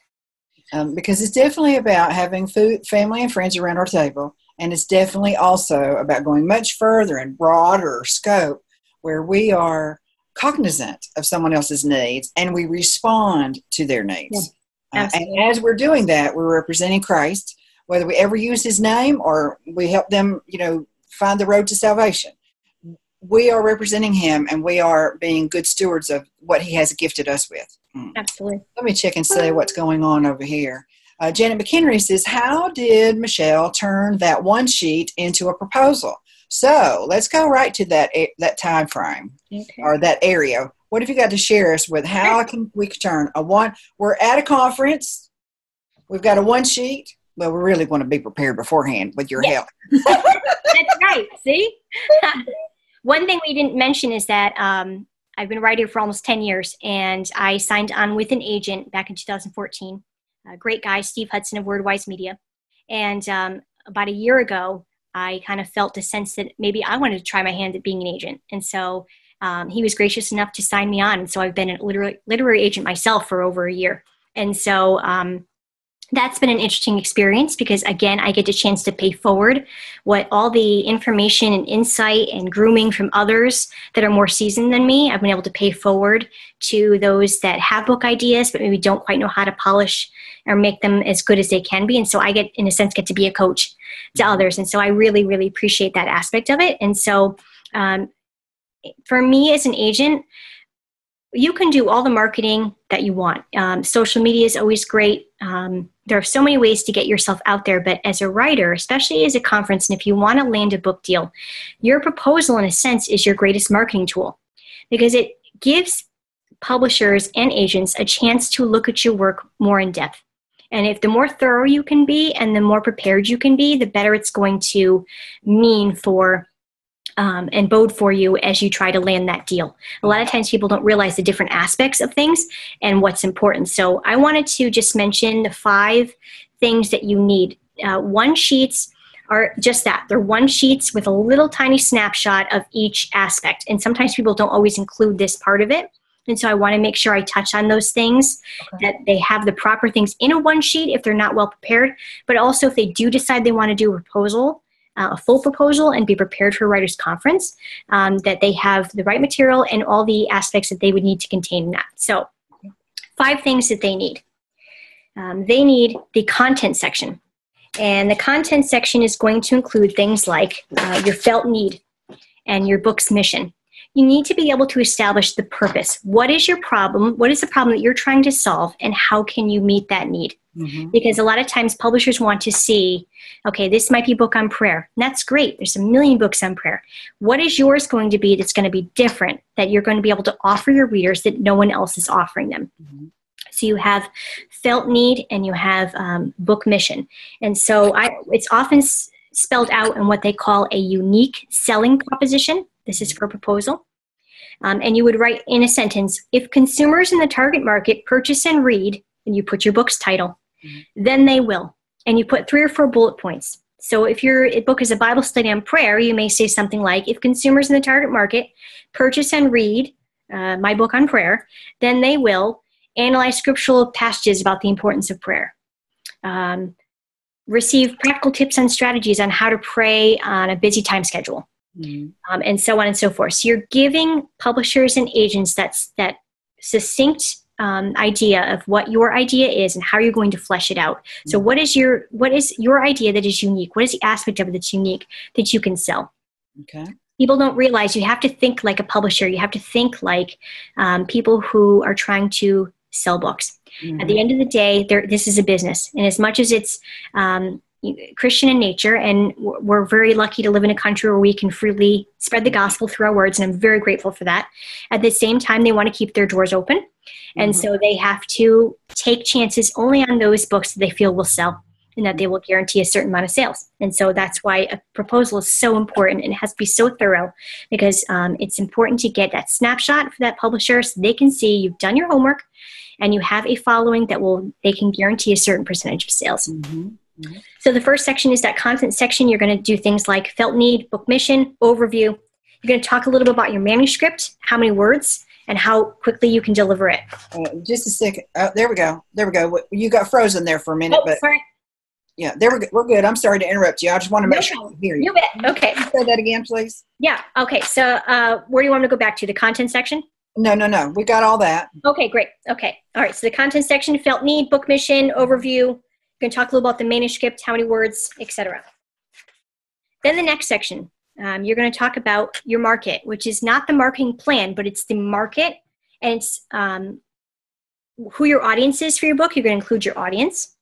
Because it's definitely about having food, family, and friends around our table. And it's definitely also about going much further and broader scope where we are cognizant of someone else's needs and we respond to their needs. And as we're doing that, we're representing Christ, whether we ever use his name or we help them, find the road to salvation. We are representing him and we are being good stewards of what he has gifted us with. Absolutely. Let me check and see what's going on over here. Janet McHenry says, how did Michelle turn that one sheet into a proposal? So let's go right to that time frame or that area. What have you got to share us with? How can we turn a one? We're at a conference. We've got a one sheet. Well, we really want to be prepared beforehand with your help. That's right. See? One thing we didn't mention is that I've been a writer for almost 10 years, and I signed on with an agent back in 2014 a great guy, Steve Hudson of WordWise Media. And about a year ago, I kind of felt a sense that maybe I wanted to try my hand at being an agent. And so he was gracious enough to sign me on. And so I've been a literary agent myself for over a year. And so that's been an interesting experience because, again, I get a chance to pay forward what all the information and insight and grooming from others that are more seasoned than me. I've been able to pay forward to those that have book ideas but maybe don't quite know how to polish or make them as good as they can be. And so I get, in a sense, get to be a coach to others. And so I really, really appreciate that aspect of it. And so for me as an agent, you can do all the marketing that you want. Social media is always great. There are so many ways to get yourself out there, but as a writer, especially as a conference, and if you want to land a book deal, your proposal, in a sense, is your greatest marketing tool because it gives publishers and agents a chance to look at your work more in depth. And if the more thorough you can be and the more prepared you can be, the better it's going to mean for and bode for you as you try to land that deal. A lot of times people don't realize the different aspects of things and what's important. So I wanted to just mention the 5 things that you need. One sheets are just that. They're one sheets with a little tiny snapshot of each aspect. And sometimes people don't always include this part of it. And so I want to make sure I touch on those things, that they have the proper things in a one sheet if they're not well prepared, but also if they do decide they want to do a proposal, a full proposal, and be prepared for a writer's conference, that they have the right material and all the aspects that they would need to contain that. So 5 things that they need. They need the content section. And the content section is going to include things like your felt need and your book's mission. You need to be able to establish the purpose. What is your problem? What is the problem that you're trying to solve? And how can you meet that need? Mm-hmm. Because a lot of times publishers want to see, okay, this might be a book on prayer. And that's great. There's a million books on prayer. What is yours going to be that's going to be different, that you're going to be able to offer your readers that no one else is offering them? Mm-hmm. So you have felt need and you have book mission. And so it's often spelled out in what they call a unique selling proposition. This is for a proposal. And you would write in a sentence, if consumers in the target market purchase and read, and you put your book's title, then they will. And you put 3 or 4 bullet points. So if your book is a Bible study on prayer, you may say something like, if consumers in the target market purchase and read my book on prayer, then they will analyze scriptural passages about the importance of prayer. Receive practical tips and strategies on how to pray on a busy time schedule. Mm-hmm. And so on and so forth. So you're giving publishers and agents that succinct idea of what your idea is and how you're going to flesh it out. Mm-hmm. So what is your idea that is unique? What is the aspect of it that's unique that you can sell? Okay. People don't realize you have to think like a publisher. You have to think like people who are trying to sell books. Mm-hmm. At the end of the day, this is a business. And as much as it's Christian in nature, and we're very lucky to live in a country where we can freely spread the gospel through our words, and I'm very grateful for that. At the same time, they want to keep their doors open, and so they have to take chances only on those books that they feel will sell and that they will guarantee a certain amount of sales. And so that's why a proposal is so important, and it has to be so thorough, because it's important to get that snapshot for that publisher so they can see you've done your homework and you have a following that they can guarantee a certain percentage of sales. Mm-hmm. Mm-hmm. So the first section is that content section. You're going to do things like felt need, book mission, overview. You're going to talk a little bit about your manuscript, how many words, and how quickly you can deliver it. Just a second. There we go. You got frozen there for a minute. But sorry. Yeah, we're good. I'm sorry to interrupt you. I just want to make sure I hear you. You bet. Okay. Can you say that again, please? Yeah. Okay. So where do you want me to go back to? The content section? No. We got all that. Okay, great. Okay. All right. So the content section, felt need, book mission, overview. We're going to talk a little about the manuscript, how many words, etc. Then the next section, you're going to talk about your market, which is not the marketing plan, but it's the market, and it's who your audience is for your book. You're going to include your audience,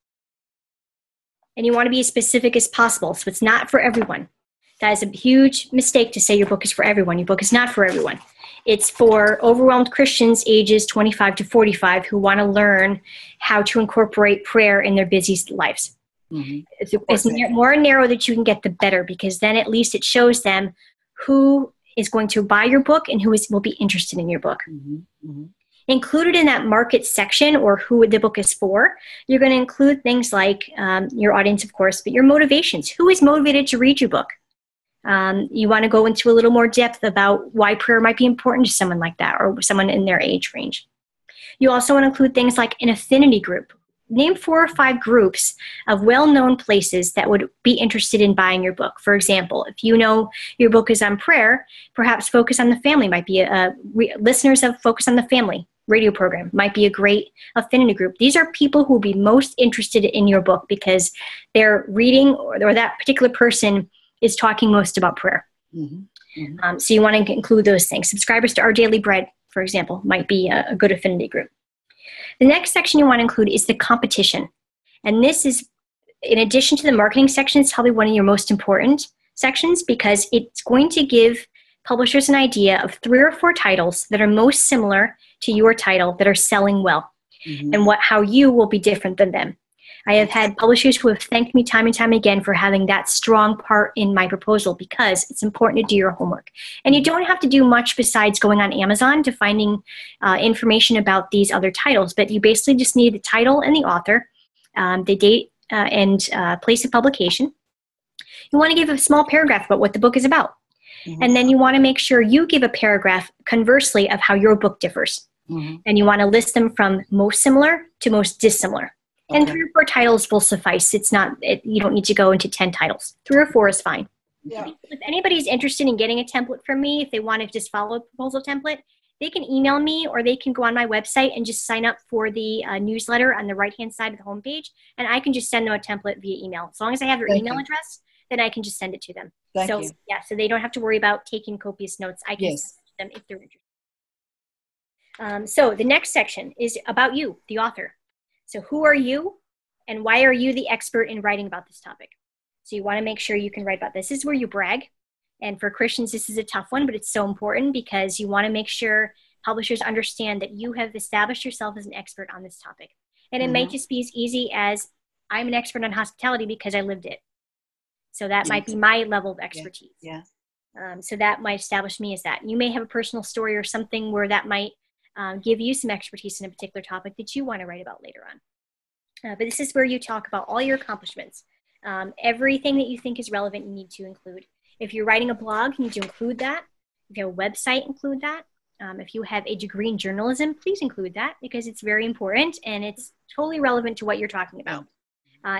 and you want to be as specific as possible. So it's not for everyone. That is a huge mistake to say your book is for everyone. Your book is not for everyone. It's for overwhelmed Christians ages 25 to 45 who want to learn how to incorporate prayer in their busy lives. Mm-hmm. It's more narrow that you can get, the better, because then at least it shows them who is going to buy your book and who will be interested in your book. Mm-hmm. Mm-hmm. Included in that market section, or who the book is for, you're going to include things like your audience, of course, but your motivations. Who is motivated to read your book? You want to go into a little more depth about why prayer might be important to someone like that, or someone in their age range. You also want to include things like an affinity group. Name 4 or 5 groups of well-known places that would be interested in buying your book. For example, if you know your book is on prayer, perhaps Focus on the Family might be listeners of Focus on the Family radio program might be a great affinity group. These are people who will be most interested in your book because they're reading, or that particular person is talking most about prayer. Mm-hmm. Mm-hmm. So you want to include those things. Subscribers to Our Daily Bread, for example, might be a good affinity group. The next section you want to include is the competition. And this is, in addition to the marketing section, it's probably one of your most important sections because it's going to give publishers an idea of 3 or 4 titles that are most similar to your title that are selling well, mm-hmm. and how you will be different than them. I have had publishers who have thanked me time and time again for having that strong part in my proposal because it's important to do your homework. And you don't have to do much besides going on Amazon to finding information about these other titles, but you basically just need the title and the author, the date and place of publication. You want to give a small paragraph about what the book is about. Mm-hmm. And then you want to make sure you give a paragraph conversely of how your book differs. Mm-hmm. And you want to list them from most similar to most dissimilar. Okay. And 3 or 4 titles will suffice. You don't need to go into 10 titles. 3 or 4 is fine. Yeah. If anybody's interested in getting a template from me, if they want to just follow a proposal template, they can email me or they can go on my website and just sign up for the newsletter on the right-hand side of the homepage. And I can just send them a template via email. As long as I have their email address, then I can just send it to them. So they don't have to worry about taking copious notes. I can send it to them if they're interested. So the next section is about you, the author. So who are you and why are you the expert in writing about this topic? So you want to make sure you can write about this. This is where you brag. And for Christians, this is a tough one, but it's so important because you want to make sure publishers understand that you have established yourself as an expert on this topic. And it may just be as easy as I'm an expert on hospitality because I lived it. So that might be my level of expertise. Yeah. So that might establish me as that. You may have a personal story or something where that might give you some expertise in a particular topic that you want to write about later on. But this is where you talk about all your accomplishments. Everything that you think is relevant, you need to include. If you're writing a blog, you need to include that. If you have a website, include that. If you have a degree in journalism, please include that because it's very important and it's totally relevant to what you're talking about.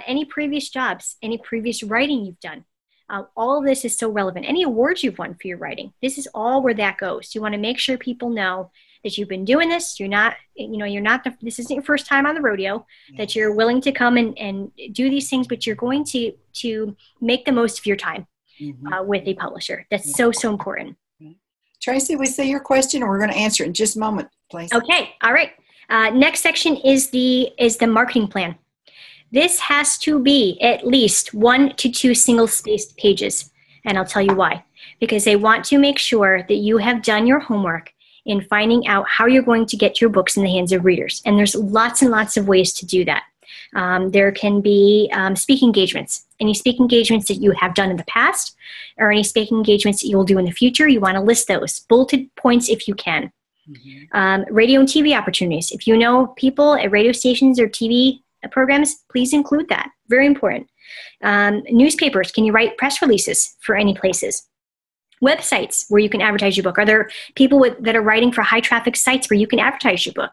Any previous jobs, any previous writing you've done, all of this is so relevant. Any awards you've won for your writing, this is all where that goes. You want to make sure people know that you've been doing this. This isn't your first time on the rodeo, that you're willing to come and do these things, but you're going to make the most of your time with a publisher. That's so, so important. Tracy, we see your question and we're going to answer it in just a moment, please. Okay. All right. Next section is the marketing plan. This has to be at least 1 to 2 single-spaced pages, and I'll tell you why. Because they want to make sure that you have done your homework in finding out how you're going to get your books in the hands of readers. And there's lots and lots of ways to do that. There can be speaking engagements. Any speaking engagements that you have done in the past or any speaking engagements that you will do in the future, you want to list those. Bulleted points if you can. Radio and TV opportunities. If you know people at radio stations or TV programs, please include that. Very important. Newspapers, can you write press releases for any places? Websites where you can advertise your book. Are there people that are writing for high traffic sites where you can advertise your book?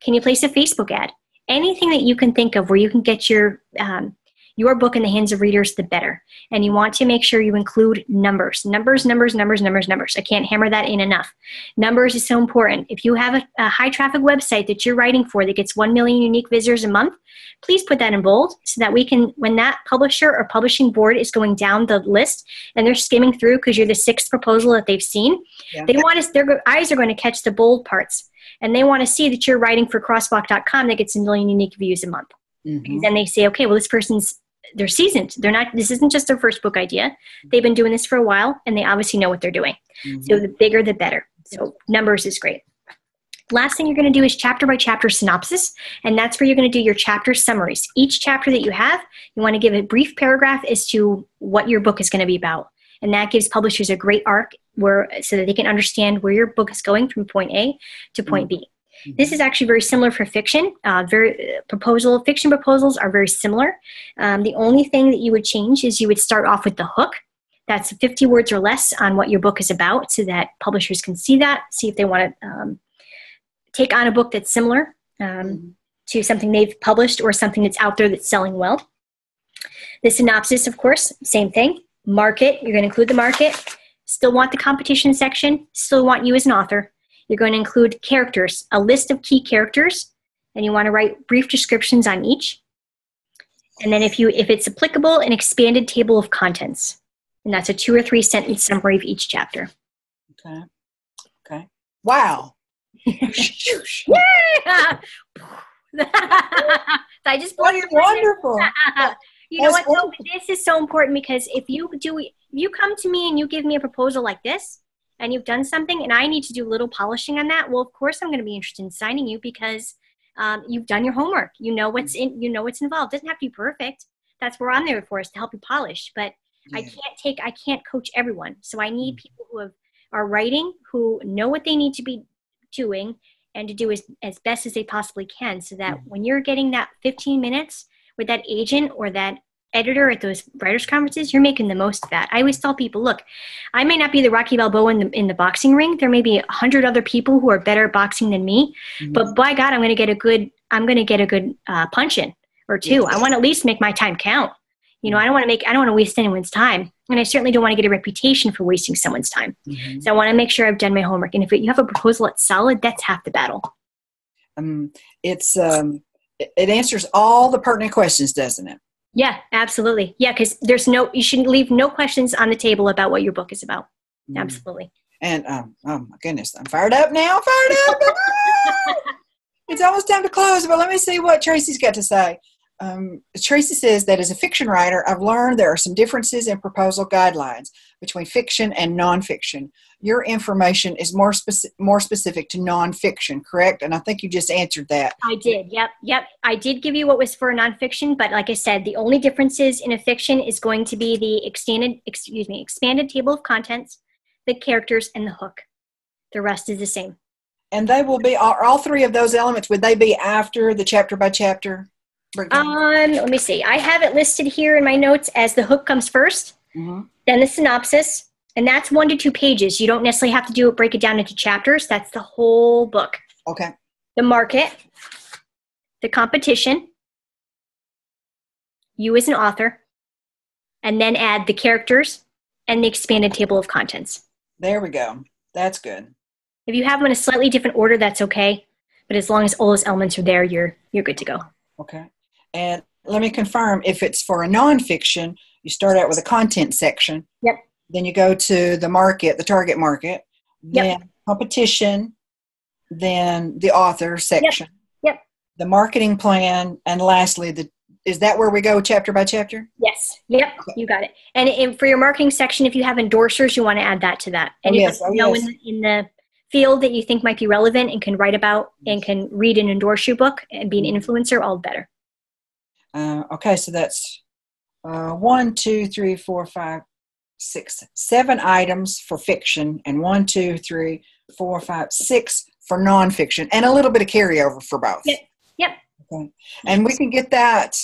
Can you place a Facebook ad? Anything that you can think of where you can get your book in the hands of readers, the better. And you want to make sure you include numbers. Numbers. I can't hammer that in enough. Numbers is so important. If you have a high traffic website that you're writing for that gets 1 million unique visitors a month, please put that in bold so that we can, when that publisher or publishing board is going down the list and they're skimming through because you're the 6th proposal that they've seen, their eyes are going to catch the bold parts. And they want to see that you're writing for crosswalk.com that gets 1 million unique views a month. And then they say, okay, well, they're seasoned. This isn't just their first book idea. They've been doing this for a while and they obviously know what they're doing. So the bigger, the better. So numbers is great. Last thing you're going to do is chapter by chapter synopsis. And that's where you're going to do your chapter summaries. Each chapter that you have, you want to give a brief paragraph as to what your book is going to be about. And that gives publishers a great arc so that they can understand where your book is going from point A to point B. This is actually very similar for fiction. Fiction proposals are very similar. The only thing that you would change is you would start off with the hook. That's 50 words or less on what your book is about, so that publishers can see if they want to take on a book that's similar to something they've published or something that's out there that's selling well. The synopsis, of course, same thing. Market, you're going to include the market. Still want the competition section. Still want you as an author. You're going to include characters, a list of key characters, and you want to write brief descriptions on each. And then if it's applicable, an expanded table of contents. And that's a 2 or 3 sentence summary of each chapter. Okay. Wow. Yeah! I just wonderful. You know what? So this is so important, because if you come to me and you give me a proposal like this, and you've done something, and I need to do a little polishing on that, well, of course I'm going to be interested in signing you, because you've done your homework. You know what's involved. It doesn't have to be perfect. That's what I'm there for, is to help you polish. But yeah. I can't coach everyone. So I need people who are writing, who know what they need to be doing, and to do as best as they possibly can, so that when you're getting that 15 minutes with that agent or that editor at those writers' conferences, you're making the most of that. I always tell people, look, I may not be the Rocky Balboa in the boxing ring. There may be 100 other people who are better at boxing than me, but by God, I'm going to get a good punch in or two. Yes. I want to at least make my time count. You know, I don't want to waste anyone's time. And I certainly don't want to get a reputation for wasting someone's time. So I want to make sure I've done my homework. And if you have a proposal that's solid, that's half the battle. It answers all the pertinent questions, doesn't it? Yeah, absolutely. Yeah, because you should leave no questions on the table about what your book is about. Absolutely. And oh my goodness, I'm fired up now. It's almost time to close, but let me see what Tracy's got to say. Tracy says that as a fiction writer, I've learned there are some differences in proposal guidelines between fiction and nonfiction. Your information is more specific to nonfiction, correct? And I think you just answered that. I did. Yep. I did give you what was for nonfiction, but like I said, the only differences in a fiction is going to be the expanded table of contents, the characters, and the hook. The rest is the same. And they will be all 3 of those elements. Would they be after the chapter by chapter? Let me see. I have it listed here in my notes as the hook comes first, then the synopsis, and that's 1 to 2 pages. You don't necessarily have to break it down into chapters. That's the whole book. Okay. The market, the competition, you as an author, and then add the characters and the expanded table of contents. There we go. That's good. If you have them in a slightly different order, that's okay. But as long as all those elements are there, you're good to go. Okay. And let me confirm, if it's for a nonfiction, you start out with a content section. Yep. Then you go to the market, the target market, then competition, then the author section. Yep. The marketing plan, and lastly, is that where we go chapter by chapter? Yes. Yep. Okay. You got it. And for your marketing section, if you have endorsers, you want to add that to that. And in the field that you think might be relevant and can write about and can read and endorse your book and be an influencer, all better. Okay, so that's 1, 2, 3, 4, 5, 6, 7 items for fiction, and 1, 2, 3, 4, 5, 6 for nonfiction, and a little bit of carryover for both. Yep. Okay, and we can get that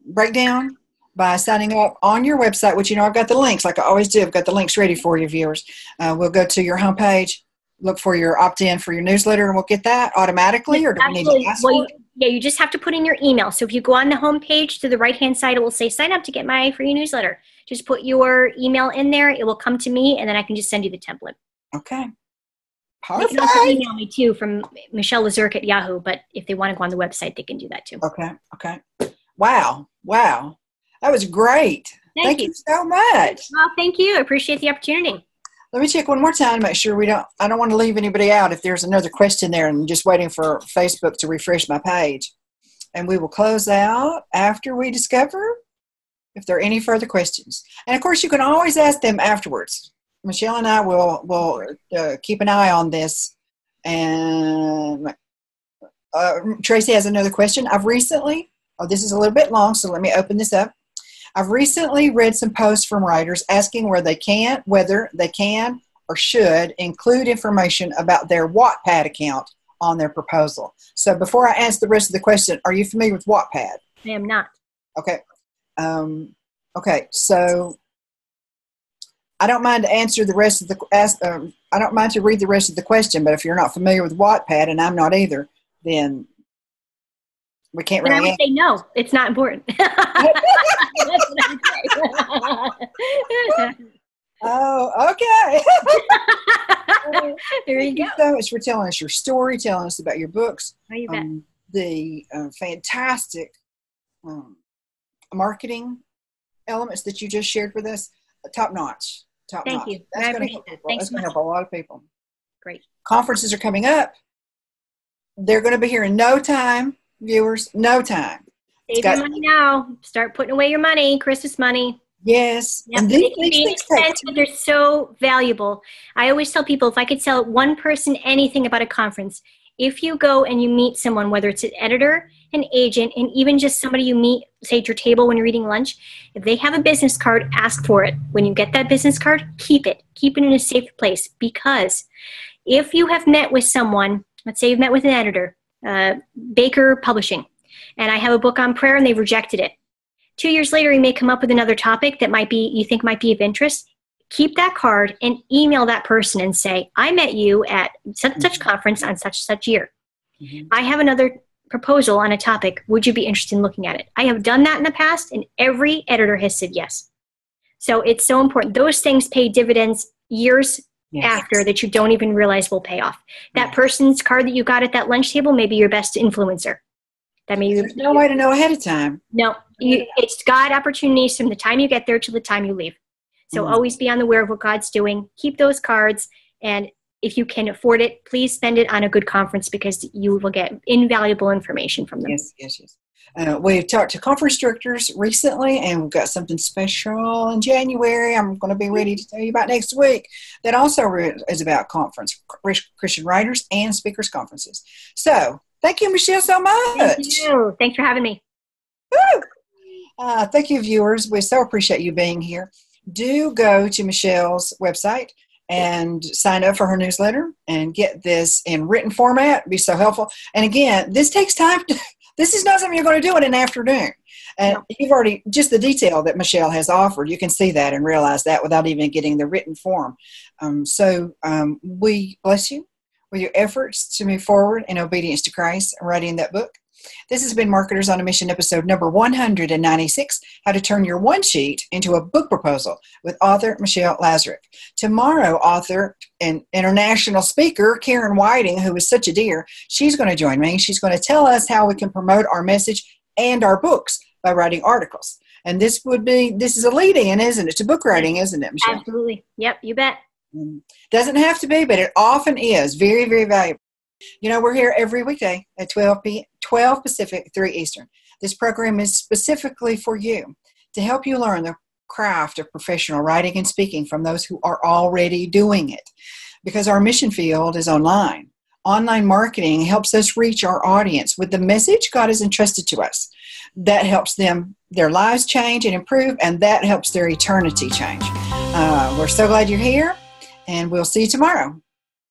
breakdown by signing up on your website, which, I've got the links, like I always do. I've got the links ready for you, viewers. We'll go to your homepage, look for your opt-in for your newsletter, and we'll get that automatically, or do we need to ask for it? Yeah, you just have to put in your email. So if you go on the homepage to the right-hand side, it will say, sign up to get my free newsletter. Just put your email in there. It will come to me, and then I can just send you the template. Okay. Perfect. They can also email me, too, from Michelle Lazurek at Yahoo, but if they want to go on the website, they can do that, too. Okay. Wow. That was great. Thank you so much. Well, thank you. I appreciate the opportunity. Let me check one more time to make sure I don't want to leave anybody out if there's another question there, and just waiting for Facebook to refresh my page. And we will close out after we discover if there are any further questions. And of course, you can always ask them afterwards. Michelle and I will keep an eye on this. And Tracy has another question. This is a little bit long, so let me open this up. I've recently read some posts from writers asking whether they can or should include information about their Wattpad account on their proposal. So before I answer the rest of the question, are you familiar with Wattpad? I am not. Okay. Okay. So I don't mind to answer the rest of the I don't mind to read the rest of the question, but if you're not familiar with Wattpad, and I'm not either, then we can't Then really I would say no. It's not important. That's what I would say. Oh, okay. There you Thank go. you so much for telling us your story, telling us about your books, Oh, you bet. the fantastic marketing elements that you just shared with us. Top notch. Top Thank notch. you. That's I going to appreciate help that. people. Thanks That's so going to much. help a lot of people. Great. Conferences are coming up. They're going to be here in no time, viewers. No time. Save your money now. Start putting away your money, Christmas money. Yes. Yep. And They these can be things take expensive, but they're so valuable. I always tell people, if I could tell one person anything about a conference, if you go and you meet someone, whether it's an editor, an agent, and even just somebody you meet, say at your table when you're eating lunch, if they have a business card, ask for it. When you get that business card, keep it. Keep it in a safe place, because if you have met with someone, let's say you've met with an editor, Baker Publishing, and I have a book on prayer and they've rejected it. 2 years later, you may come up with another topic that you think might be of interest. Keep that card and email that person and say, I met you at such and such conference on such and such year. Mm-hmm. I have another proposal on a topic. Would you be interested in looking at it? I have done that in the past, and every editor has said yes. So it's so important. Those things pay dividends years after that you don't even realize will pay off. That person's card that you got at that lunch table may be your best influencer. There's no way to know ahead of time. No, it's God opportunities from the time you get there to the time you leave. So always be on the aware of what God's doing. Keep those cards, and if you can afford it, please spend it on a good conference, because you will get invaluable information from them. Yes. We've talked to conference directors recently, and we've got something special in January I'm going to be ready to tell you about next week that also is about conference, Christian writers and speakers conferences. So thank you, Michelle, so much. Thank you. Thanks for having me. Woo! Thank you, viewers. We so appreciate you being here. Do go to Michelle's website and sign up for her newsletter and get this in written format. It'd be so helpful. And again, this takes time. This is not something you're going to do in an afternoon. And you've already, just the detail that Michelle has offered, you can see that and realize that without even getting the written form. So we bless you with your efforts to move forward in obedience to Christ and writing that book. This has been Marketers on a Mission, episode number 196, How to Turn Your One Sheet into a Book Proposal, with author Michelle Lazurek. Tomorrow, author and international speaker Karen Whiting, who is such a dear, she's going to join me. She's going to tell us how we can promote our message and our books by writing articles. And this is a lead-in, isn't it, to book writing, isn't it, Michelle? Absolutely. Yep, you bet. Doesn't have to be, but it often is very, very valuable. You know, we're here every weekday at 12 Pacific, 3 Eastern. This program is specifically for you, to help you learn the craft of professional writing and speaking from those who are already doing it. Because our mission field is online. Online marketing helps us reach our audience with the message God has entrusted to us. That helps their lives change and improve, and that helps their eternity change. We're so glad you're here, and we'll see you tomorrow.